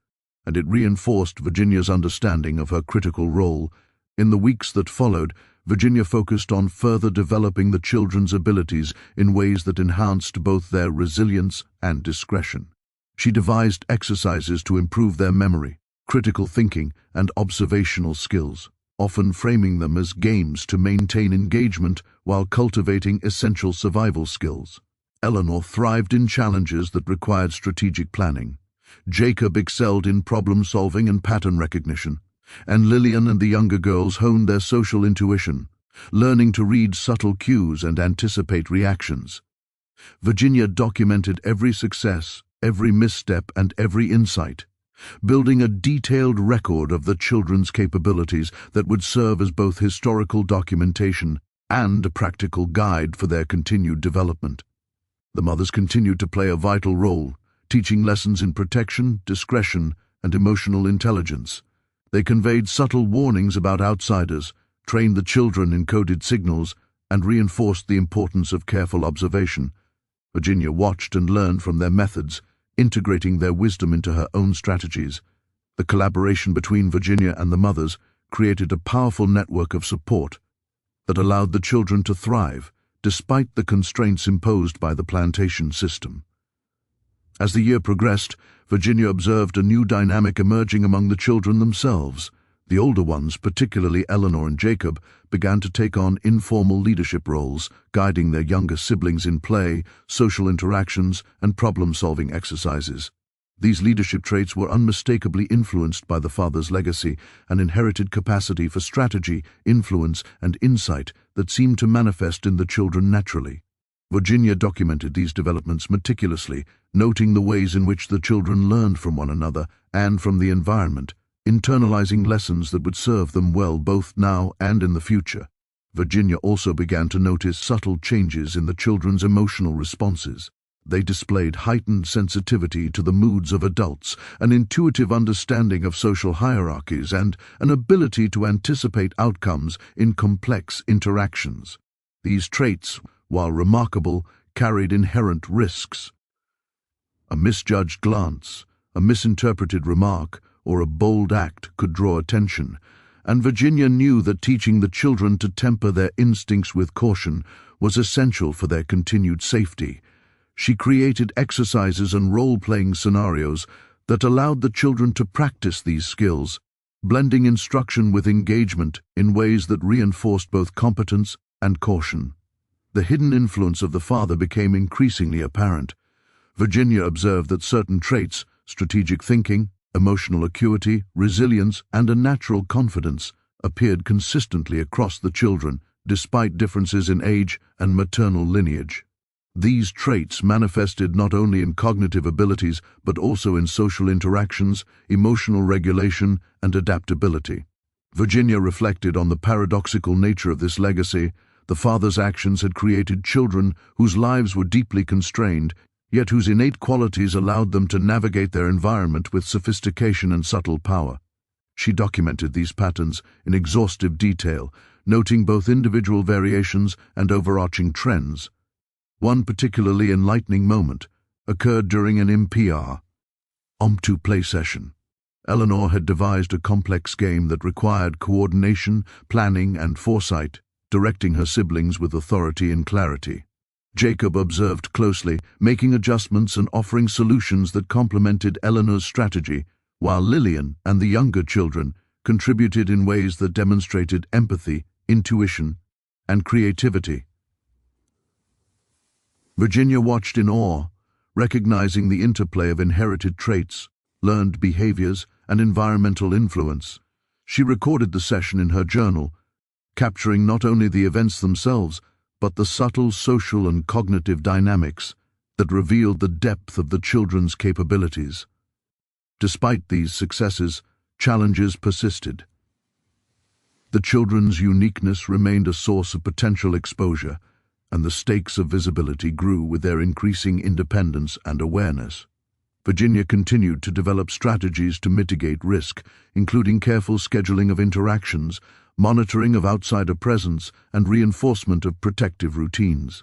and it reinforced Virginia's understanding of her critical role. In the weeks that followed, Virginia focused on further developing the children's abilities in ways that enhanced both their resilience and discretion. She devised exercises to improve their memory, critical thinking, and observational skills, often framing them as games to maintain engagement while cultivating essential survival skills. Eleanor thrived in challenges that required strategic planning. Jacob excelled in problem-solving and pattern recognition, and Lillian and the younger girls honed their social intuition, learning to read subtle cues and anticipate reactions. Virginia documented every success, every misstep, and every insight, building a detailed record of the children's capabilities that would serve as both historical documentation and a practical guide for their continued development. The mothers continued to play a vital role, teaching lessons in protection, discretion, and emotional intelligence. They conveyed subtle warnings about outsiders, trained the children in coded signals, and reinforced the importance of careful observation. Virginia watched and learned from their methods, integrating their wisdom into her own strategies. The collaboration between Virginia and the mothers created a powerful network of support that allowed the children to thrive, despite the constraints imposed by the plantation system. As the year progressed, Virginia observed a new dynamic emerging among the children themselves. The older ones, particularly Eleanor and Jacob, began to take on informal leadership roles, guiding their younger siblings in play, social interactions, and problem-solving exercises. These leadership traits were unmistakably influenced by the father's legacy, an inherited capacity for strategy, influence, and insight that seemed to manifest in the children naturally. Virginia documented these developments meticulously, noting the ways in which the children learned from one another and from the environment, internalizing lessons that would serve them well both now and in the future. Virginia also began to notice subtle changes in the children's emotional responses. They displayed heightened sensitivity to the moods of adults, an intuitive understanding of social hierarchies, and an ability to anticipate outcomes in complex interactions. These traits, while remarkable, carried inherent risks. A misjudged glance, a misinterpreted remark, or a bold act could draw attention, and Virginia knew that teaching the children to temper their instincts with caution was essential for their continued safety. She created exercises and role-playing scenarios that allowed the children to practice these skills, blending instruction with engagement in ways that reinforced both competence and caution. The hidden influence of the father became increasingly apparent. Virginia observed that certain traits, strategic thinking, emotional acuity, resilience, and a natural confidence, appeared consistently across the children, despite differences in age and maternal lineage. These traits manifested not only in cognitive abilities but also in social interactions, emotional regulation, and adaptability. Virginia reflected on the paradoxical nature of this legacy. The father's actions had created children whose lives were deeply constrained, yet whose innate qualities allowed them to navigate their environment with sophistication and subtle power. She documented these patterns in exhaustive detail, noting both individual variations and overarching trends. One particularly enlightening moment occurred during an MPR Impromptu play session. Eleanor had devised a complex game that required coordination, planning, and foresight, directing her siblings with authority and clarity. Jacob observed closely, making adjustments and offering solutions that complemented Eleanor's strategy, while Lillian and the younger children contributed in ways that demonstrated empathy, intuition, and creativity. Virginia watched in awe, recognizing the interplay of inherited traits, learned behaviors, and environmental influence. She recorded the session in her journal, capturing not only the events themselves, but the subtle social and cognitive dynamics that revealed the depth of the children's capabilities. Despite these successes, challenges persisted. The children's uniqueness remained a source of potential exposure, and the stakes of visibility grew with their increasing independence and awareness. Virginia continued to develop strategies to mitigate risk, including careful scheduling of interactions, monitoring of outsider presence, and reinforcement of protective routines.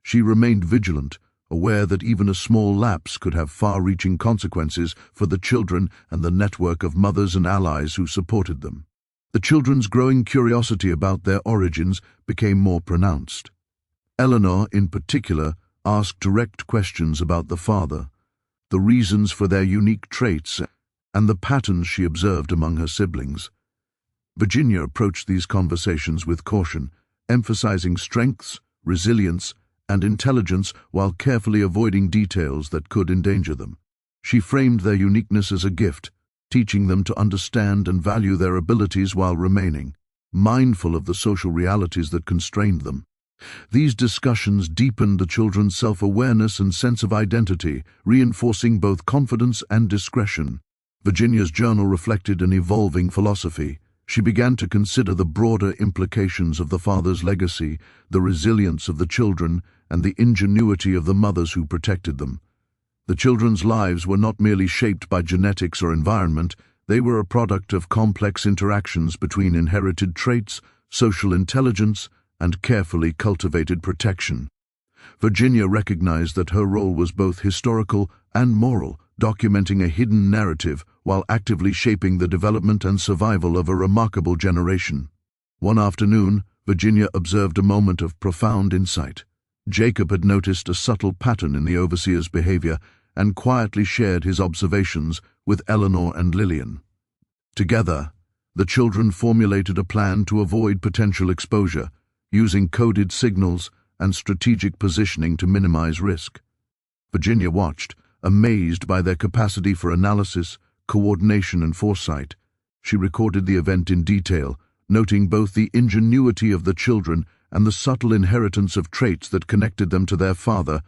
She remained vigilant, aware that even a small lapse could have far-reaching consequences for the children and the network of mothers and allies who supported them. The children's growing curiosity about their origins became more pronounced. Eleanor, in particular, asked direct questions about the father, the reasons for their unique traits, and the patterns she observed among her siblings. Virginia approached these conversations with caution, emphasizing strengths, resilience, and intelligence while carefully avoiding details that could endanger them. She framed their uniqueness as a gift, teaching them to understand and value their abilities while remaining mindful of the social realities that constrained them. These discussions deepened the children's self-awareness and sense of identity, reinforcing both confidence and discretion. Virginia's journal reflected an evolving philosophy. She began to consider the broader implications of the father's legacy, the resilience of the children, and the ingenuity of the mothers who protected them. The children's lives were not merely shaped by genetics or environment, they were a product of complex interactions between inherited traits, social intelligence, and carefully cultivated protection. Virginia recognized that her role was both historical and moral, documenting a hidden narrative while actively shaping the development and survival of a remarkable generation. One afternoon, Virginia observed a moment of profound insight. Jacob had noticed a subtle pattern in the overseer's behavior and quietly shared his observations with Eleanor and Lillian. Together, the children formulated a plan to avoid potential exposure, using coded signals and strategic positioning to minimize risk. Virginia watched, amazed by their capacity for analysis, coordination, and foresight. She recorded the event in detail, noting both the ingenuity of the children and the subtle inheritance of traits that connected them to their father.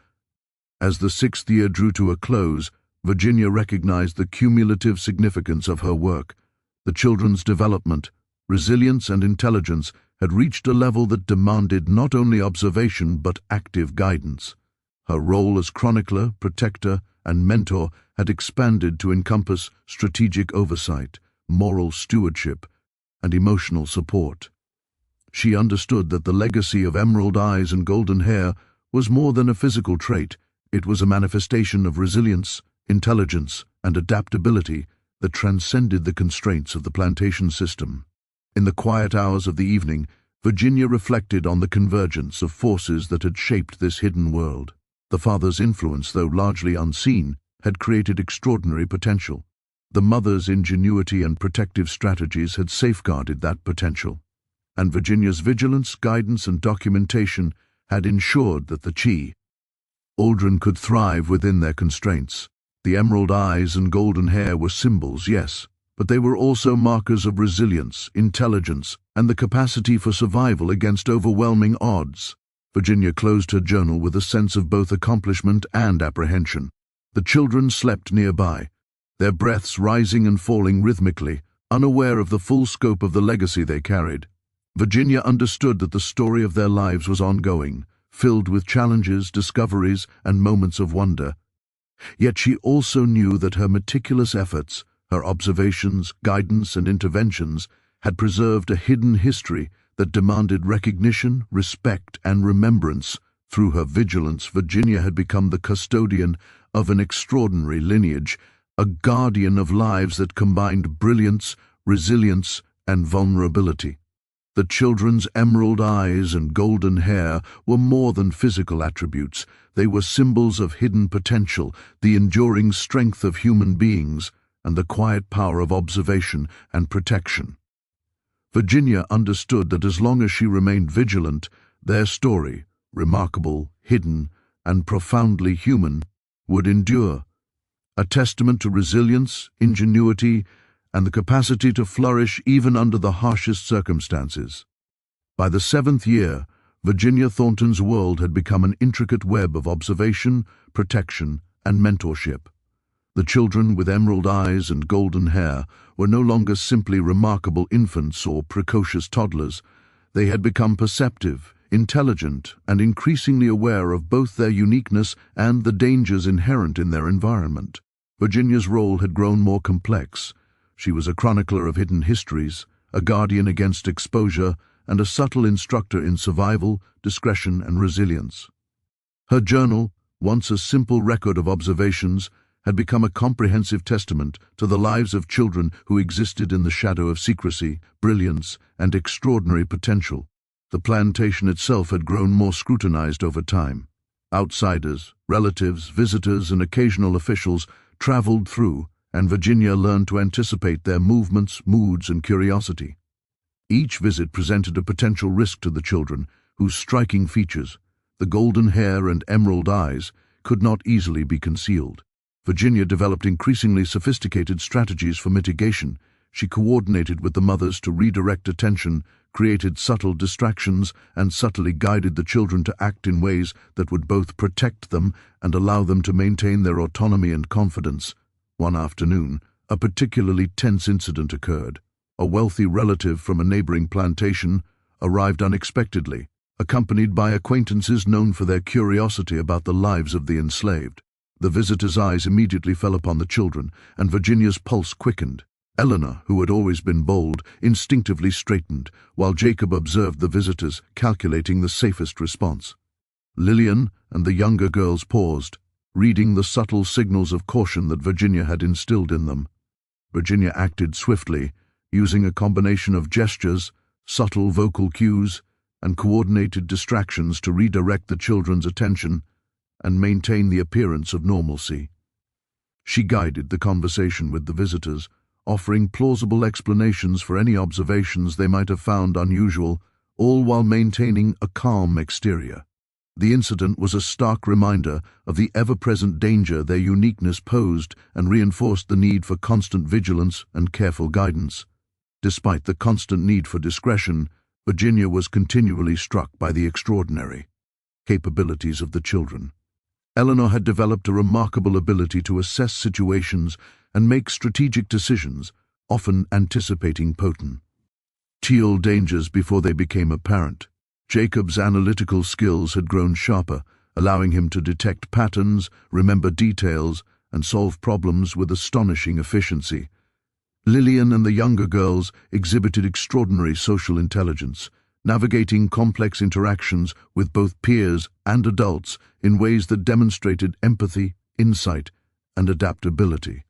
As the 6th year drew to a close, Virginia recognized the cumulative significance of her work. The children's development, resilience, and intelligence had reached a level that demanded not only observation but active guidance. Her role as chronicler, protector, and mentor had expanded to encompass strategic oversight, moral stewardship, and emotional support. She understood that the legacy of emerald eyes and golden hair was more than a physical trait. It was a manifestation of resilience, intelligence, and adaptability that transcended the constraints of the plantation system. In the quiet hours of the evening, Virginia reflected on the convergence of forces that had shaped this hidden world. The father's influence, though largely unseen, had created extraordinary potential. The mother's ingenuity and protective strategies had safeguarded that potential. And Virginia's vigilance, guidance, and documentation had ensured that the children could thrive within their constraints. The emerald eyes and golden hair were symbols, yes, but they were also markers of resilience, intelligence, and the capacity for survival against overwhelming odds. Virginia closed her journal with a sense of both accomplishment and apprehension. The children slept nearby, their breaths rising and falling rhythmically, unaware of the full scope of the legacy they carried. Virginia understood that the story of their lives was ongoing, filled with challenges, discoveries, and moments of wonder. Yet she also knew that her meticulous efforts, Her observations, guidance, and interventions had preserved a hidden history that demanded recognition, respect, and remembrance. Through her vigilance, Virginia had become the custodian of an extraordinary lineage, a guardian of lives that combined brilliance, resilience, and vulnerability. The children's emerald eyes and golden hair were more than physical attributes. They were symbols of hidden potential, the enduring strength of human beings, and the quiet power of observation and protection. Virginia understood that as long as she remained vigilant, their story, remarkable, hidden, and profoundly human, would endure, a testament to resilience, ingenuity, and the capacity to flourish even under the harshest circumstances. By the 7th year, Virginia Thornton's world had become an intricate web of observation, protection, and mentorship. The children with emerald eyes and golden hair were no longer simply remarkable infants or precocious toddlers. They had become perceptive, intelligent, and increasingly aware of both their uniqueness and the dangers inherent in their environment. Virginia's role had grown more complex. She was a chronicler of hidden histories, a guardian against exposure, and a subtle instructor in survival, discretion, and resilience. Her journal, once a simple record of observations, had become a comprehensive testament to the lives of children who existed in the shadow of secrecy, brilliance, and extraordinary potential. The plantation itself had grown more scrutinized over time. Outsiders, relatives, visitors, and occasional officials traveled through, and Virginia learned to anticipate their movements, moods, and curiosity. Each visit presented a potential risk to the children, whose striking features, the golden hair and emerald eyes, could not easily be concealed. Virginia developed increasingly sophisticated strategies for mitigation. She coordinated with the mothers to redirect attention, created subtle distractions, and subtly guided the children to act in ways that would both protect them and allow them to maintain their autonomy and confidence. One afternoon, a particularly tense incident occurred. A wealthy relative from a neighboring plantation arrived unexpectedly, accompanied by acquaintances known for their curiosity about the lives of the enslaved. The visitor's eyes immediately fell upon the children, and Virginia's pulse quickened. Eleanor, who had always been bold, instinctively straightened, while Jacob observed the visitors, calculating the safest response. Lillian and the younger girls paused, reading the subtle signals of caution that Virginia had instilled in them. Virginia acted swiftly, using a combination of gestures, subtle vocal cues, and coordinated distractions to redirect the children's attention and maintain the appearance of normalcy. She guided the conversation with the visitors, offering plausible explanations for any observations they might have found unusual, all while maintaining a calm exterior. The incident was a stark reminder of the ever-present danger their uniqueness posed and reinforced the need for constant vigilance and careful guidance. Despite the constant need for discretion, Virginia was continually struck by the extraordinary capabilities of the children. Eleanor had developed a remarkable ability to assess situations and make strategic decisions, often anticipating potential dangers before they became apparent. Jacob's analytical skills had grown sharper, allowing him to detect patterns, remember details, and solve problems with astonishing efficiency. Lillian and the younger girls exhibited extraordinary social intelligence, navigating complex interactions with both peers and adults in ways that demonstrated empathy, insight, and adaptability.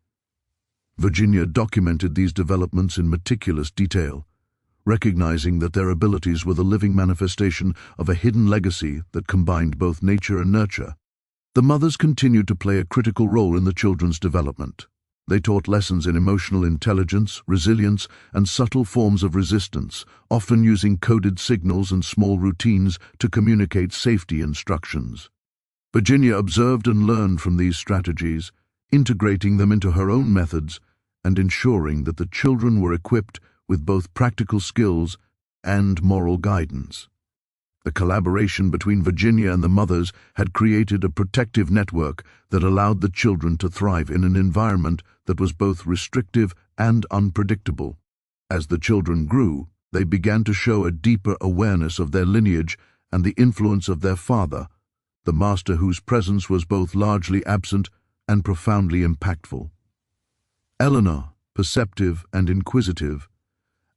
Virginia documented these developments in meticulous detail, recognizing that their abilities were the living manifestation of a hidden legacy that combined both nature and nurture. The mothers continued to play a critical role in the children's development. They taught lessons in emotional intelligence, resilience, and subtle forms of resistance, often using coded signals and small routines to communicate safety instructions. Virginia observed and learned from these strategies, integrating them into her own methods and ensuring that the children were equipped with both practical skills and moral guidance. The collaboration between Virginia and the mothers had created a protective network that allowed the children to thrive in an environment that was both restrictive and unpredictable. As the children grew, they began to show a deeper awareness of their lineage and the influence of their father, the master whose presence was both largely absent and profoundly impactful. Eleanor, perceptive and inquisitive,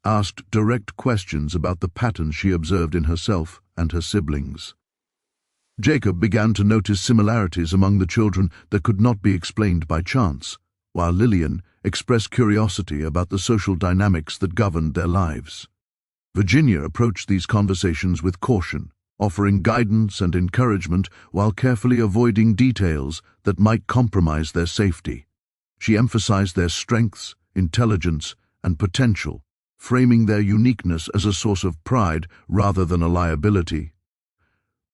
asked direct questions about the patterns she observed in herself and her siblings. Jacob began to notice similarities among the children that could not be explained by chance, while Lillian expressed curiosity about the social dynamics that governed their lives. Virginia approached these conversations with caution, offering guidance and encouragement while carefully avoiding details that might compromise their safety. She emphasized their strengths, intelligence, and potential, framing their uniqueness as a source of pride rather than a liability.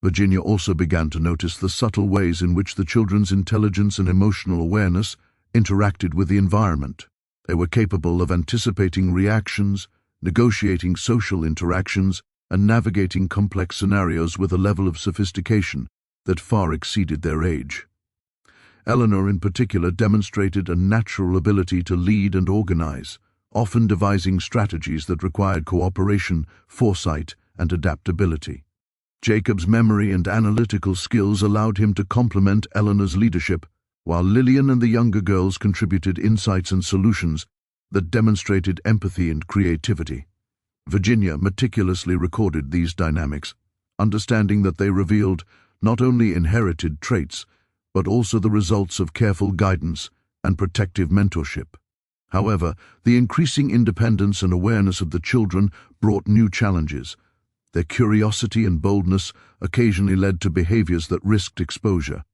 Virginia also began to notice the subtle ways in which the children's intelligence and emotional awareness interacted with the environment. They were capable of anticipating reactions, negotiating social interactions, and navigating complex scenarios with a level of sophistication that far exceeded their age. Eleanor, in particular, demonstrated a natural ability to lead and organize, often devising strategies that required cooperation, foresight, and adaptability. Jacob's memory and analytical skills allowed him to complement Eleanor's leadership, while Lillian and the younger girls contributed insights and solutions that demonstrated empathy and creativity. Virginia meticulously recorded these dynamics, understanding that they revealed not only inherited traits, but also the results of careful guidance and protective mentorship. However, the increasing independence and awareness of the children brought new challenges. Their curiosity and boldness occasionally led to behaviors that risked exposure.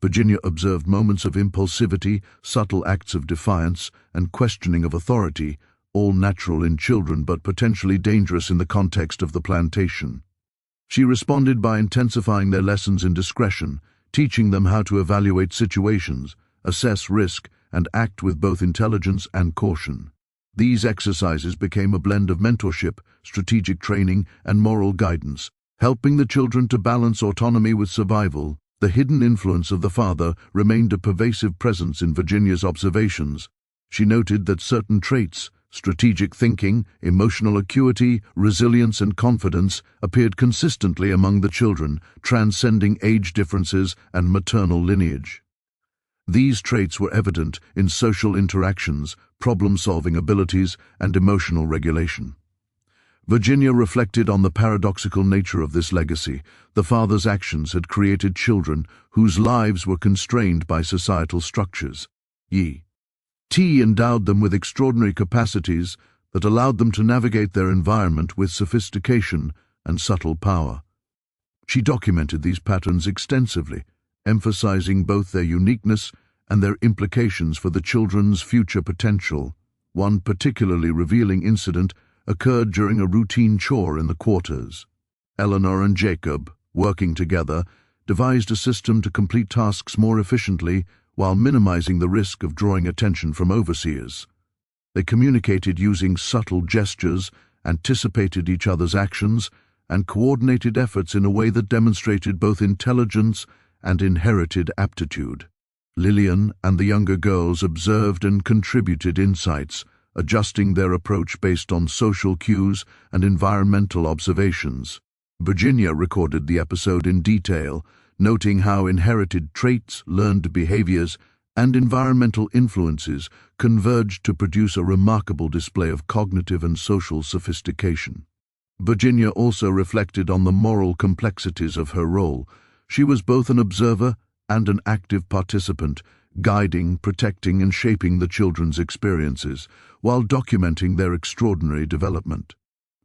Virginia observed moments of impulsivity, subtle acts of defiance, and questioning of authority, all natural in children but potentially dangerous in the context of the plantation. She responded by intensifying their lessons in discretion, teaching them how to evaluate situations, assess risk, and act with both intelligence and caution. These exercises became a blend of mentorship, strategic training, and moral guidance, helping the children to balance autonomy with survival. The hidden influence of the father remained a pervasive presence in Virginia's observations. She noted that certain traits, strategic thinking, emotional acuity, resilience, and confidence, appeared consistently among the children, transcending age differences and maternal lineage. These traits were evident in social interactions, problem-solving abilities, and emotional regulation. Virginia reflected on the paradoxical nature of this legacy. The father's actions had created children whose lives were constrained by societal structures. He endowed them with extraordinary capacities that allowed them to navigate their environment with sophistication and subtle power. She documented these patterns extensively, emphasizing both their uniqueness and their implications for the children's future potential. One particularly revealing incident occurred during a routine chore in the quarters. Eleanor and Jacob, working together, devised a system to complete tasks more efficiently while minimizing the risk of drawing attention from overseers. They communicated using subtle gestures, anticipated each other's actions, and coordinated efforts in a way that demonstrated both intelligence and inherited aptitude. Lillian and the younger girls observed and contributed insights, adjusting their approach based on social cues and environmental observations. Virginia recorded the episode in detail, noting how inherited traits, learned behaviors, and environmental influences converged to produce a remarkable display of cognitive and social sophistication. Virginia also reflected on the moral complexities of her role. She was both an observer and an active participant, guiding, protecting, and shaping the children's experiences, while documenting their extraordinary development.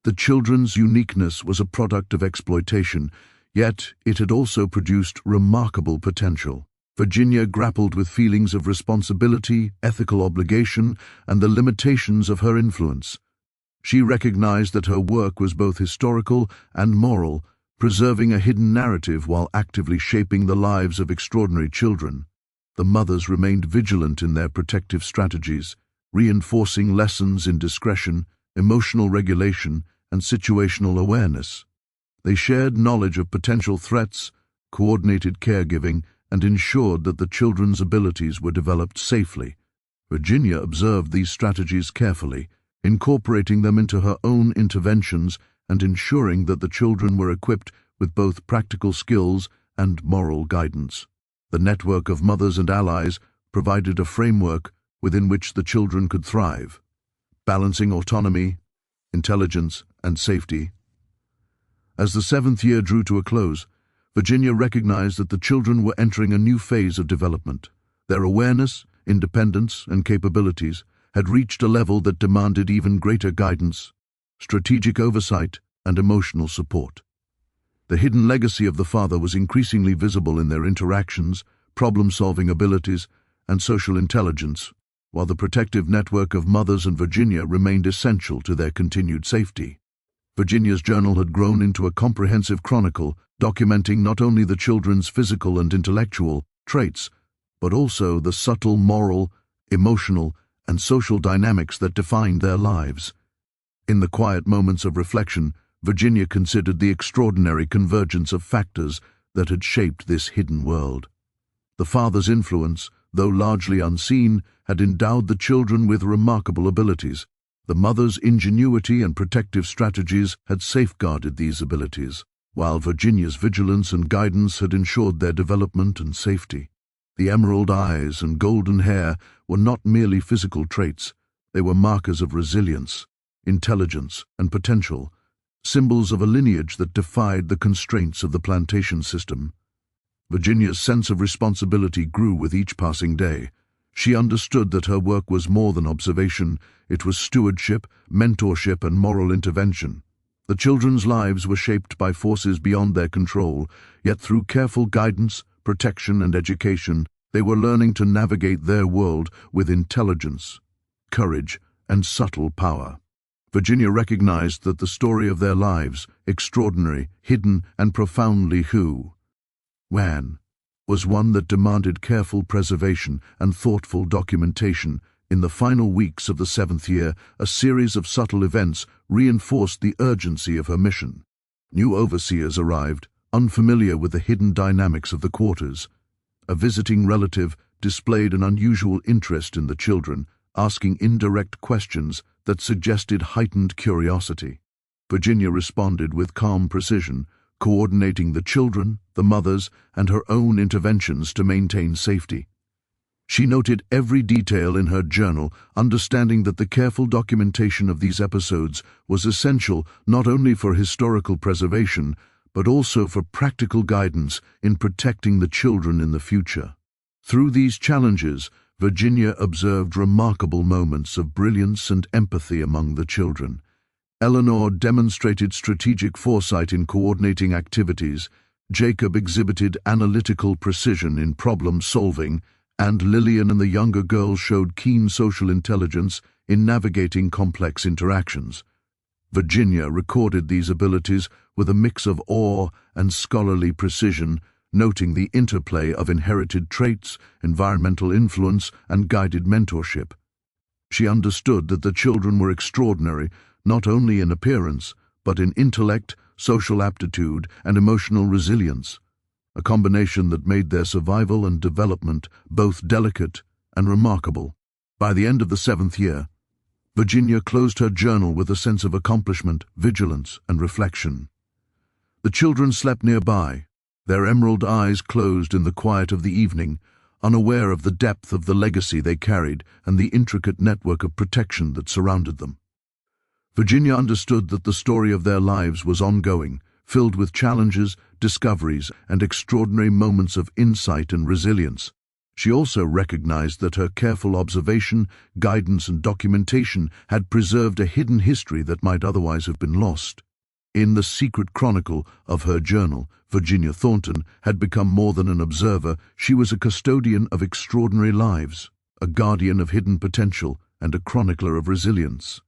The children's uniqueness was a product of exploitation, yet it had also produced remarkable potential. Virginia grappled with feelings of responsibility, ethical obligation, and the limitations of her influence. She recognized that her work was both historical and moral, preserving a hidden narrative while actively shaping the lives of extraordinary children. The mothers remained vigilant in their protective strategies, reinforcing lessons in discretion, emotional regulation, and situational awareness. They shared knowledge of potential threats, coordinated caregiving, and ensured that the children's abilities were developed safely. Virginia observed these strategies carefully, incorporating them into her own interventions and ensuring that the children were equipped with both practical skills and moral guidance. The network of mothers and allies provided a framework within which the children could thrive, balancing autonomy, intelligence, and safety. As the 7th year drew to a close, Virginia recognized that the children were entering a new phase of development. Their awareness, independence, and capabilities had reached a level that demanded even greater guidance, strategic oversight, and emotional support. The hidden legacy of the father was increasingly visible in their interactions, problem-solving abilities, and social intelligence, while the protective network of mothers and Virginia remained essential to their continued safety. Virginia's journal had grown into a comprehensive chronicle, documenting not only the children's physical and intellectual traits, but also the subtle moral, emotional, and social dynamics that defined their lives. In the quiet moments of reflection, Virginia considered the extraordinary convergence of factors that had shaped this hidden world. The father's influence, though largely unseen, had endowed the children with remarkable abilities. The mother's ingenuity and protective strategies had safeguarded these abilities, while Virginia's vigilance and guidance had ensured their development and safety. The emerald eyes and golden hair were not merely physical traits, they were markers of resilience, intelligence, and potential, symbols of a lineage that defied the constraints of the plantation system. Virginia's sense of responsibility grew with each passing day. She understood that her work was more than observation, it was stewardship, mentorship, and moral intervention. The children's lives were shaped by forces beyond their control, yet through careful guidance, protection, and education, they were learning to navigate their world with intelligence, courage, and subtle power. Virginia recognized that the story of their lives, extraordinary, hidden, and profoundly was one that demanded careful preservation and thoughtful documentation. In the final weeks of the 7th year, a series of subtle events reinforced the urgency of her mission. New overseers arrived, unfamiliar with the hidden dynamics of the quarters. A visiting relative displayed an unusual interest in the children, asking indirect questions that suggested heightened curiosity. Virginia responded with calm precision, coordinating the children, the mothers, and her own interventions to maintain safety. She noted every detail in her journal, understanding that the careful documentation of these episodes was essential not only for historical preservation, but also for practical guidance in protecting the children in the future. Through these challenges, Virginia observed remarkable moments of brilliance and empathy among the children. Eleanor demonstrated strategic foresight in coordinating activities, Jacob exhibited analytical precision in problem-solving, and Lillian and the younger girl showed keen social intelligence in navigating complex interactions. Virginia recorded these abilities with a mix of awe and scholarly precision, noting the interplay of inherited traits, environmental influence, and guided mentorship. She understood that the children were extraordinary, not only in appearance, but in intellect, social aptitude, and emotional resilience, a combination that made their survival and development both delicate and remarkable. By the end of the 7th year, Virginia closed her journal with a sense of accomplishment, vigilance, and reflection. The children slept nearby, their emerald eyes closed in the quiet of the evening, unaware of the depth of the legacy they carried and the intricate network of protection that surrounded them. Virginia understood that the story of their lives was ongoing, filled with challenges, discoveries, and extraordinary moments of insight and resilience. She also recognized that her careful observation, guidance, and documentation had preserved a hidden history that might otherwise have been lost. In the secret chronicle of her journal, Virginia Thornton had become more than an observer. She was a custodian of extraordinary lives, a guardian of hidden potential, and a chronicler of resilience.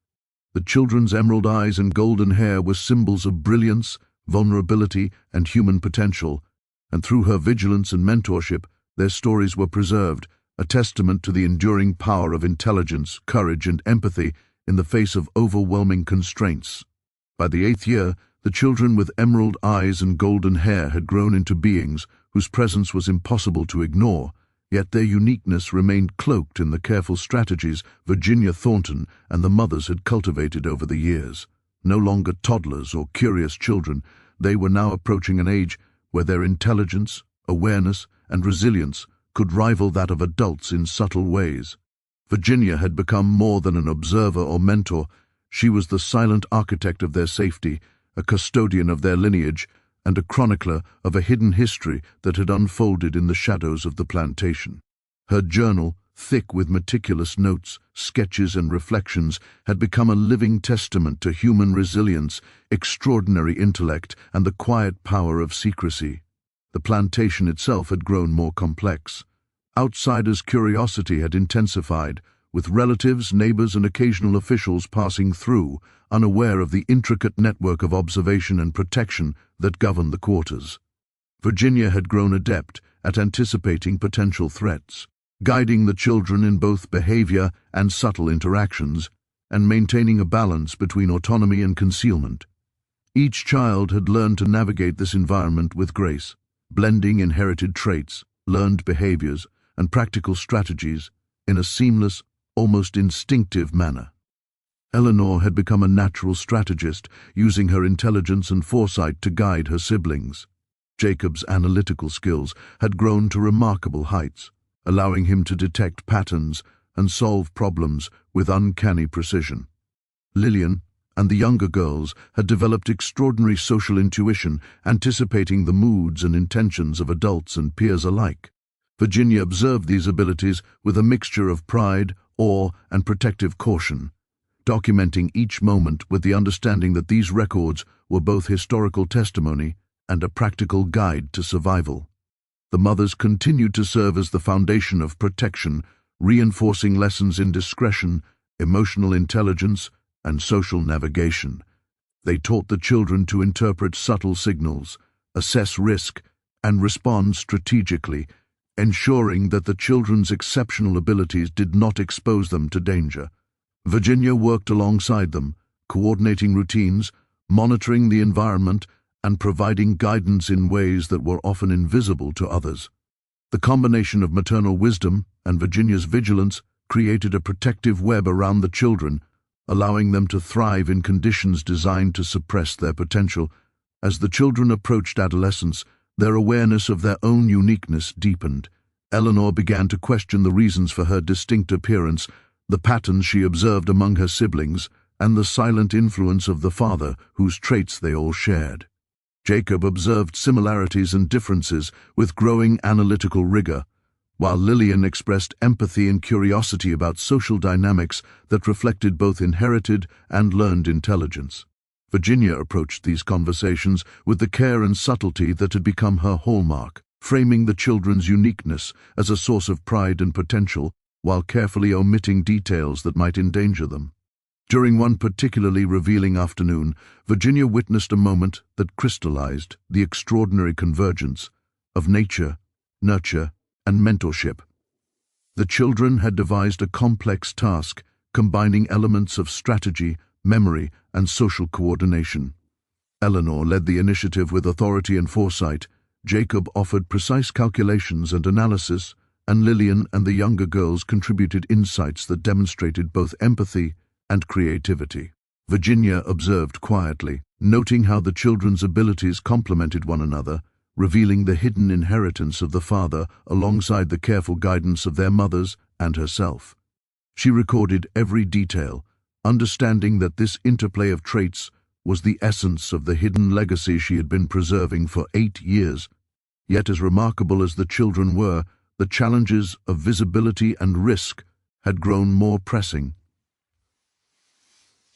The children's emerald eyes and golden hair were symbols of brilliance, vulnerability, and human potential, and through her vigilance and mentorship, their stories were preserved, a testament to the enduring power of intelligence, courage, and empathy in the face of overwhelming constraints. By the 8th year, the children with emerald eyes and golden hair had grown into beings whose presence was impossible to ignore, yet their uniqueness remained cloaked in the careful strategies Virginia Thornton and the mothers had cultivated over the years. No longer toddlers or curious children, they were now approaching an age where their intelligence, awareness, and resilience could rival that of adults in subtle ways. Virginia had become more than an observer or mentor. She was the silent architect of their safety, a custodian of their lineage, and a chronicler of a hidden history that had unfolded in the shadows of the plantation. Her journal, thick with meticulous notes, sketches, and reflections, had become a living testament to human resilience, extraordinary intellect, and the quiet power of secrecy. The plantation itself had grown more complex. Outsiders' curiosity had intensified, with relatives, neighbors, and occasional officials passing through, unaware of the intricate network of observation and protection that governed the quarters. Virginia had grown adept at anticipating potential threats, guiding the children in both behavior and subtle interactions, and maintaining a balance between autonomy and concealment. Each child had learned to navigate this environment with grace, blending inherited traits, learned behaviors, and practical strategies in a seamless, almost instinctive manner. Eleanor had become a natural strategist, using her intelligence and foresight to guide her siblings. Jacob's analytical skills had grown to remarkable heights, allowing him to detect patterns and solve problems with uncanny precision. Lillian and the younger girls had developed extraordinary social intuition, anticipating the moods and intentions of adults and peers alike. Virginia observed these abilities with a mixture of pride, awe, and protective caution, documenting each moment with the understanding that these records were both historical testimony and a practical guide to survival. The mothers continued to serve as the foundation of protection, reinforcing lessons in discretion, emotional intelligence, and social navigation. They taught the children to interpret subtle signals, assess risk, and respond strategically, ensuring that the children's exceptional abilities did not expose them to danger. Virginia worked alongside them, coordinating routines, monitoring the environment, and providing guidance in ways that were often invisible to others. The combination of maternal wisdom and Virginia's vigilance created a protective web around the children, allowing them to thrive in conditions designed to suppress their potential. As the children approached adolescence, their awareness of their own uniqueness deepened. Eleanor began to question the reasons for her distinct appearance, the patterns she observed among her siblings, and the silent influence of the father whose traits they all shared. Jacob observed similarities and differences with growing analytical rigor, while Lillian expressed empathy and curiosity about social dynamics that reflected both inherited and learned intelligence. Virginia approached these conversations with the care and subtlety that had become her hallmark, framing the children's uniqueness as a source of pride and potential, while carefully omitting details that might endanger them. During one particularly revealing afternoon, Virginia witnessed a moment that crystallized the extraordinary convergence of nature, nurture, and mentorship. The children had devised a complex task, combining elements of strategy, memory, and social coordination. Eleanor led the initiative with authority and foresight. Jacob offered precise calculations and analysis, and Lillian and the younger girls contributed insights that demonstrated both empathy and creativity. Virginia observed quietly, noting how the children's abilities complemented one another, revealing the hidden inheritance of the father alongside the careful guidance of their mothers and herself. She recorded every detail, understanding that this interplay of traits was the essence of the hidden legacy she had been preserving for 8 years. Yet as remarkable as the children were, the challenges of visibility and risk had grown more pressing.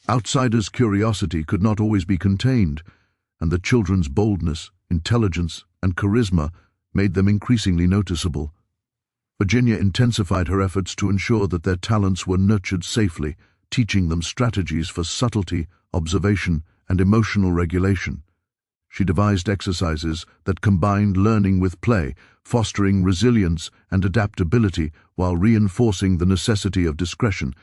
Outsiders' curiosity could not always be contained, and the children's boldness, intelligence, and charisma made them increasingly noticeable. Virginia intensified her efforts to ensure that their talents were nurtured safely, teaching them strategies for subtlety, observation, and emotional regulation. She devised exercises that combined learning with play, fostering resilience and adaptability while reinforcing the necessity of discretion.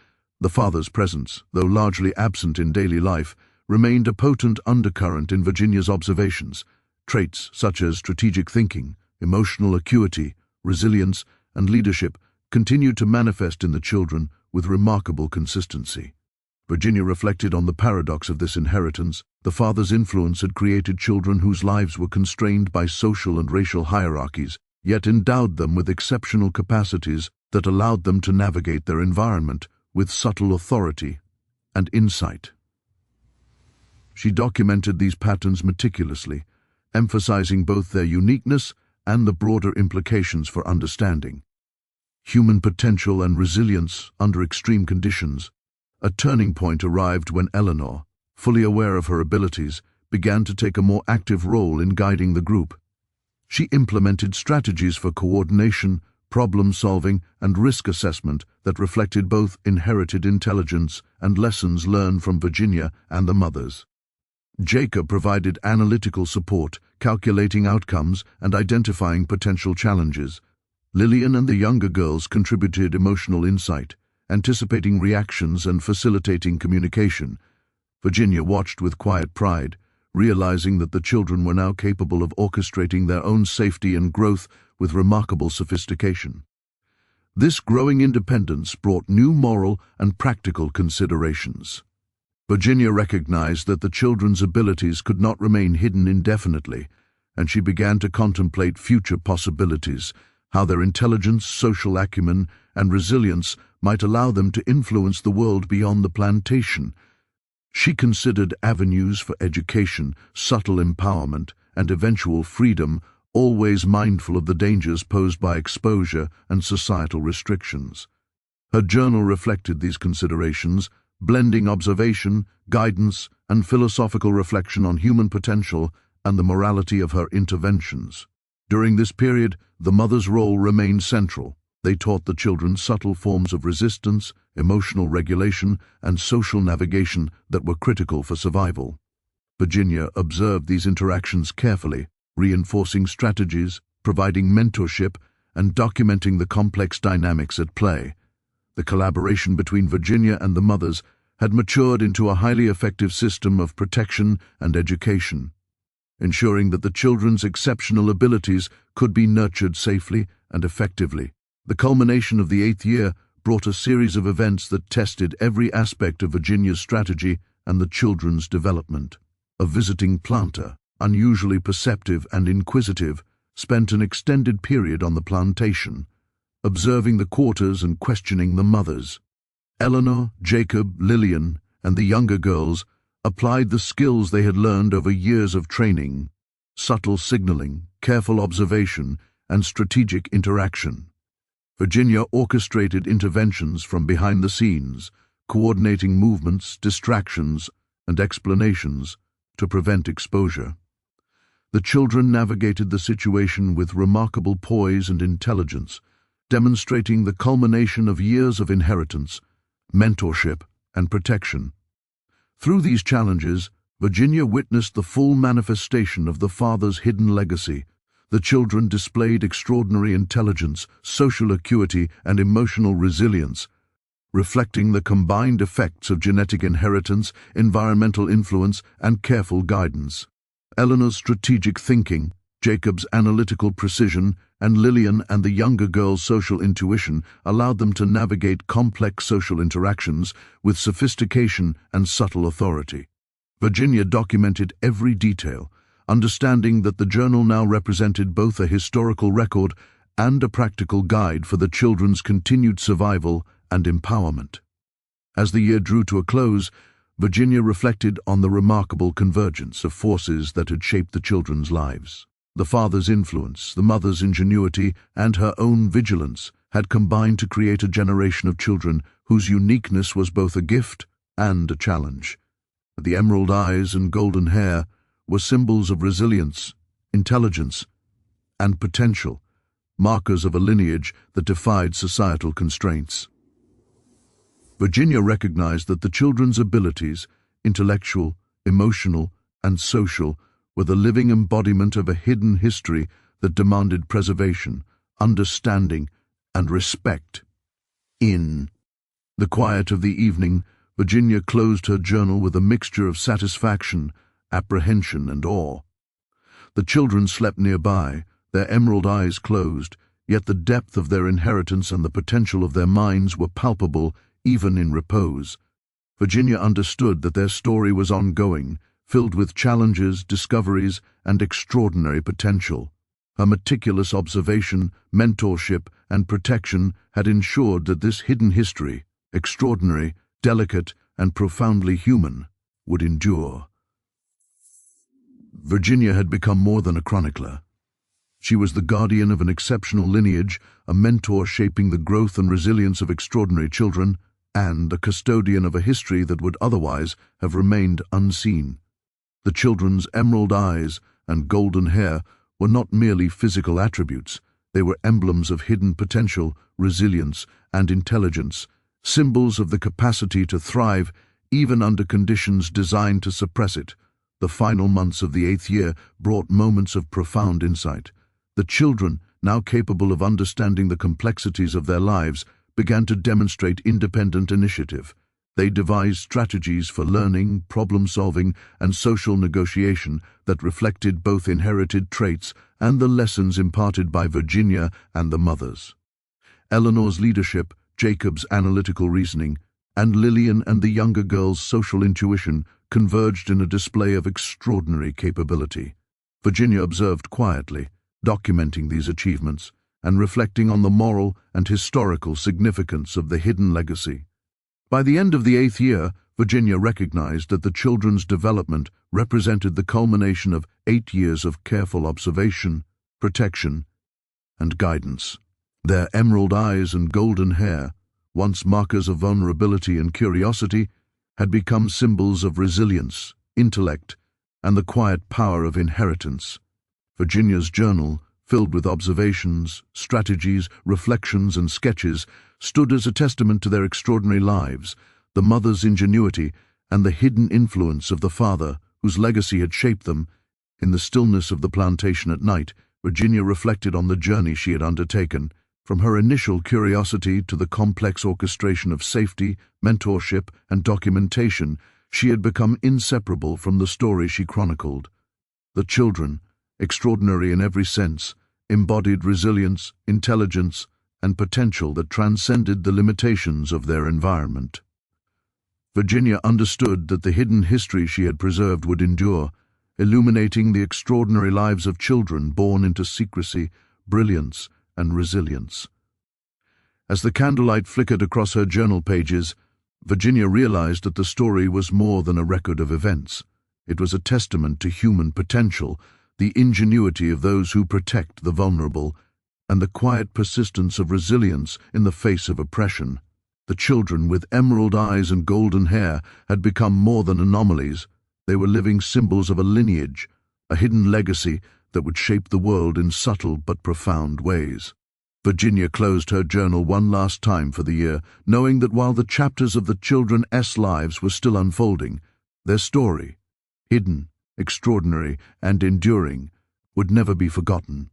The father's presence, though largely absent in daily life, remained a potent undercurrent in Virginia's observations. Traits such as strategic thinking, emotional acuity, resilience, and leadership continued to manifest in the children with remarkable consistency. Virginia reflected on the paradox of this inheritance. The father's influence had created children whose lives were constrained by social and racial hierarchies, yet endowed them with exceptional capacities that allowed them to navigate their environment with subtle authority and insight. She documented these patterns meticulously, emphasizing both their uniqueness and the broader implications for understanding human potential and resilience under extreme conditions. A turning point arrived when Eleanor, fully aware of her abilities, began to take a more active role in guiding the group. She implemented strategies for coordination, problem-solving, and risk assessment that reflected both inherited intelligence and lessons learned from Virginia and the mothers. Jacob provided analytical support, calculating outcomes and identifying potential challenges. Lillian and the younger girls contributed emotional insight, anticipating reactions and facilitating communication. Virginia watched with quiet pride, realizing that the children were now capable of orchestrating their own safety and growth with remarkable sophistication. This growing independence brought new moral and practical considerations. Virginia recognized that the children's abilities could not remain hidden indefinitely, and she began to contemplate future possibilities, how their intelligence, social acumen, and resilience might allow them to influence the world beyond the plantation. She considered avenues for education, subtle empowerment, and eventual freedom, always mindful of the dangers posed by exposure and societal restrictions. Her journal reflected these considerations, blending observation, guidance, and philosophical reflection on human potential and the morality of her interventions. During this period, the mother's role remained central. They taught the children subtle forms of resistance, emotional regulation, and social navigation that were critical for survival. Virginia observed these interactions carefully, reinforcing strategies, providing mentorship, and documenting the complex dynamics at play. The collaboration between Virginia and the mothers had matured into a highly effective system of protection and education, ensuring that the children's exceptional abilities could be nurtured safely and effectively. The culmination of the 8th year brought a series of events that tested every aspect of Virginia's strategy and the children's development. A visiting planter, unusually perceptive and inquisitive, spent an extended period on the plantation, observing the quarters and questioning the mothers. Eleanor, Jacob, Lillian, and the younger girls applied the skills they had learned over years of training: subtle signaling, careful observation, and strategic interaction. Virginia orchestrated interventions from behind the scenes, coordinating movements, distractions, and explanations to prevent exposure. The children navigated the situation with remarkable poise and intelligence, demonstrating the culmination of years of inheritance, mentorship, and protection. Through these challenges, Virginia witnessed the full manifestation of the father's hidden legacy. The children displayed extraordinary intelligence, social acuity, and emotional resilience, reflecting the combined effects of genetic inheritance, environmental influence, and careful guidance. Eleanor's strategic thinking, Jacob's analytical precision, and Lillian and the younger girl's social intuition allowed them to navigate complex social interactions with sophistication and subtle authority. Virginia documented every detail, understanding that the journal now represented both a historical record and a practical guide for the children's continued survival and empowerment. As the year drew to a close, Virginia reflected on the remarkable convergence of forces that had shaped the children's lives. The father's influence, the mother's ingenuity, and her own vigilance had combined to create a generation of children whose uniqueness was both a gift and a challenge. The emerald eyes and golden hair were symbols of resilience, intelligence, and potential, markers of a lineage that defied societal constraints. Virginia recognized that the children's abilities, intellectual, emotional, and social, were the living embodiment of a hidden history that demanded preservation, understanding, and respect. In the quiet of the evening, Virginia closed her journal with a mixture of satisfaction, apprehension, and awe. The children slept nearby, their emerald eyes closed, yet the depth of their inheritance and the potential of their minds were palpable even in repose. Virginia understood that their story was ongoing, filled with challenges, discoveries, and extraordinary potential. Her meticulous observation, mentorship, and protection had ensured that this hidden history, extraordinary, delicate, and profoundly human, would endure. Virginia had become more than a chronicler. She was the guardian of an exceptional lineage, a mentor shaping the growth and resilience of extraordinary children, and a custodian of a history that would otherwise have remained unseen. The children's emerald eyes and golden hair were not merely physical attributes, they were emblems of hidden potential, resilience, and intelligence, symbols of the capacity to thrive even under conditions designed to suppress it. The final months of the 8th year brought moments of profound insight. The children, now capable of understanding the complexities of their lives, began to demonstrate independent initiative. They devised strategies for learning, problem-solving, and social negotiation that reflected both inherited traits and the lessons imparted by Virginia and the mothers. Eleanor's leadership, Jacob's analytical reasoning, and Lillian and the younger girl's social intuition converged in a display of extraordinary capability. Virginia observed quietly, documenting these achievements and reflecting on the moral and historical significance of the hidden legacy. By the end of the 8th year, Virginia recognized that the children's development represented the culmination of 8 years of careful observation, protection, and guidance. Their emerald eyes and golden hair, once markers of vulnerability and curiosity, had become symbols of resilience, intellect, and the quiet power of inheritance. Virginia's journal, filled with observations, strategies, reflections, and sketches, stood as a testament to their extraordinary lives, the mother's ingenuity, and the hidden influence of the father, whose legacy had shaped them. In the stillness of the plantation at night, Virginia reflected on the journey she had undertaken, from her initial curiosity to the complex orchestration of safety, mentorship, and documentation. She had become inseparable from the story she chronicled. The children, extraordinary in every sense, embodied resilience, intelligence, and potential that transcended the limitations of their environment. Virginia understood that the hidden history she had preserved would endure, illuminating the extraordinary lives of children born into secrecy, brilliance, and resilience. As the candlelight flickered across her journal pages, Virginia realized that the story was more than a record of events. It was a testament to human potential, the ingenuity of those who protect the vulnerable, and the quiet persistence of resilience in the face of oppression. The children with emerald eyes and golden hair had become more than anomalies. They were living symbols of a lineage, a hidden legacy that would shape the world in subtle but profound ways. Virginia closed her journal one last time for the year, knowing that while the chapters of the children's lives were still unfolding, their story, hidden, extraordinary, and enduring, would never be forgotten.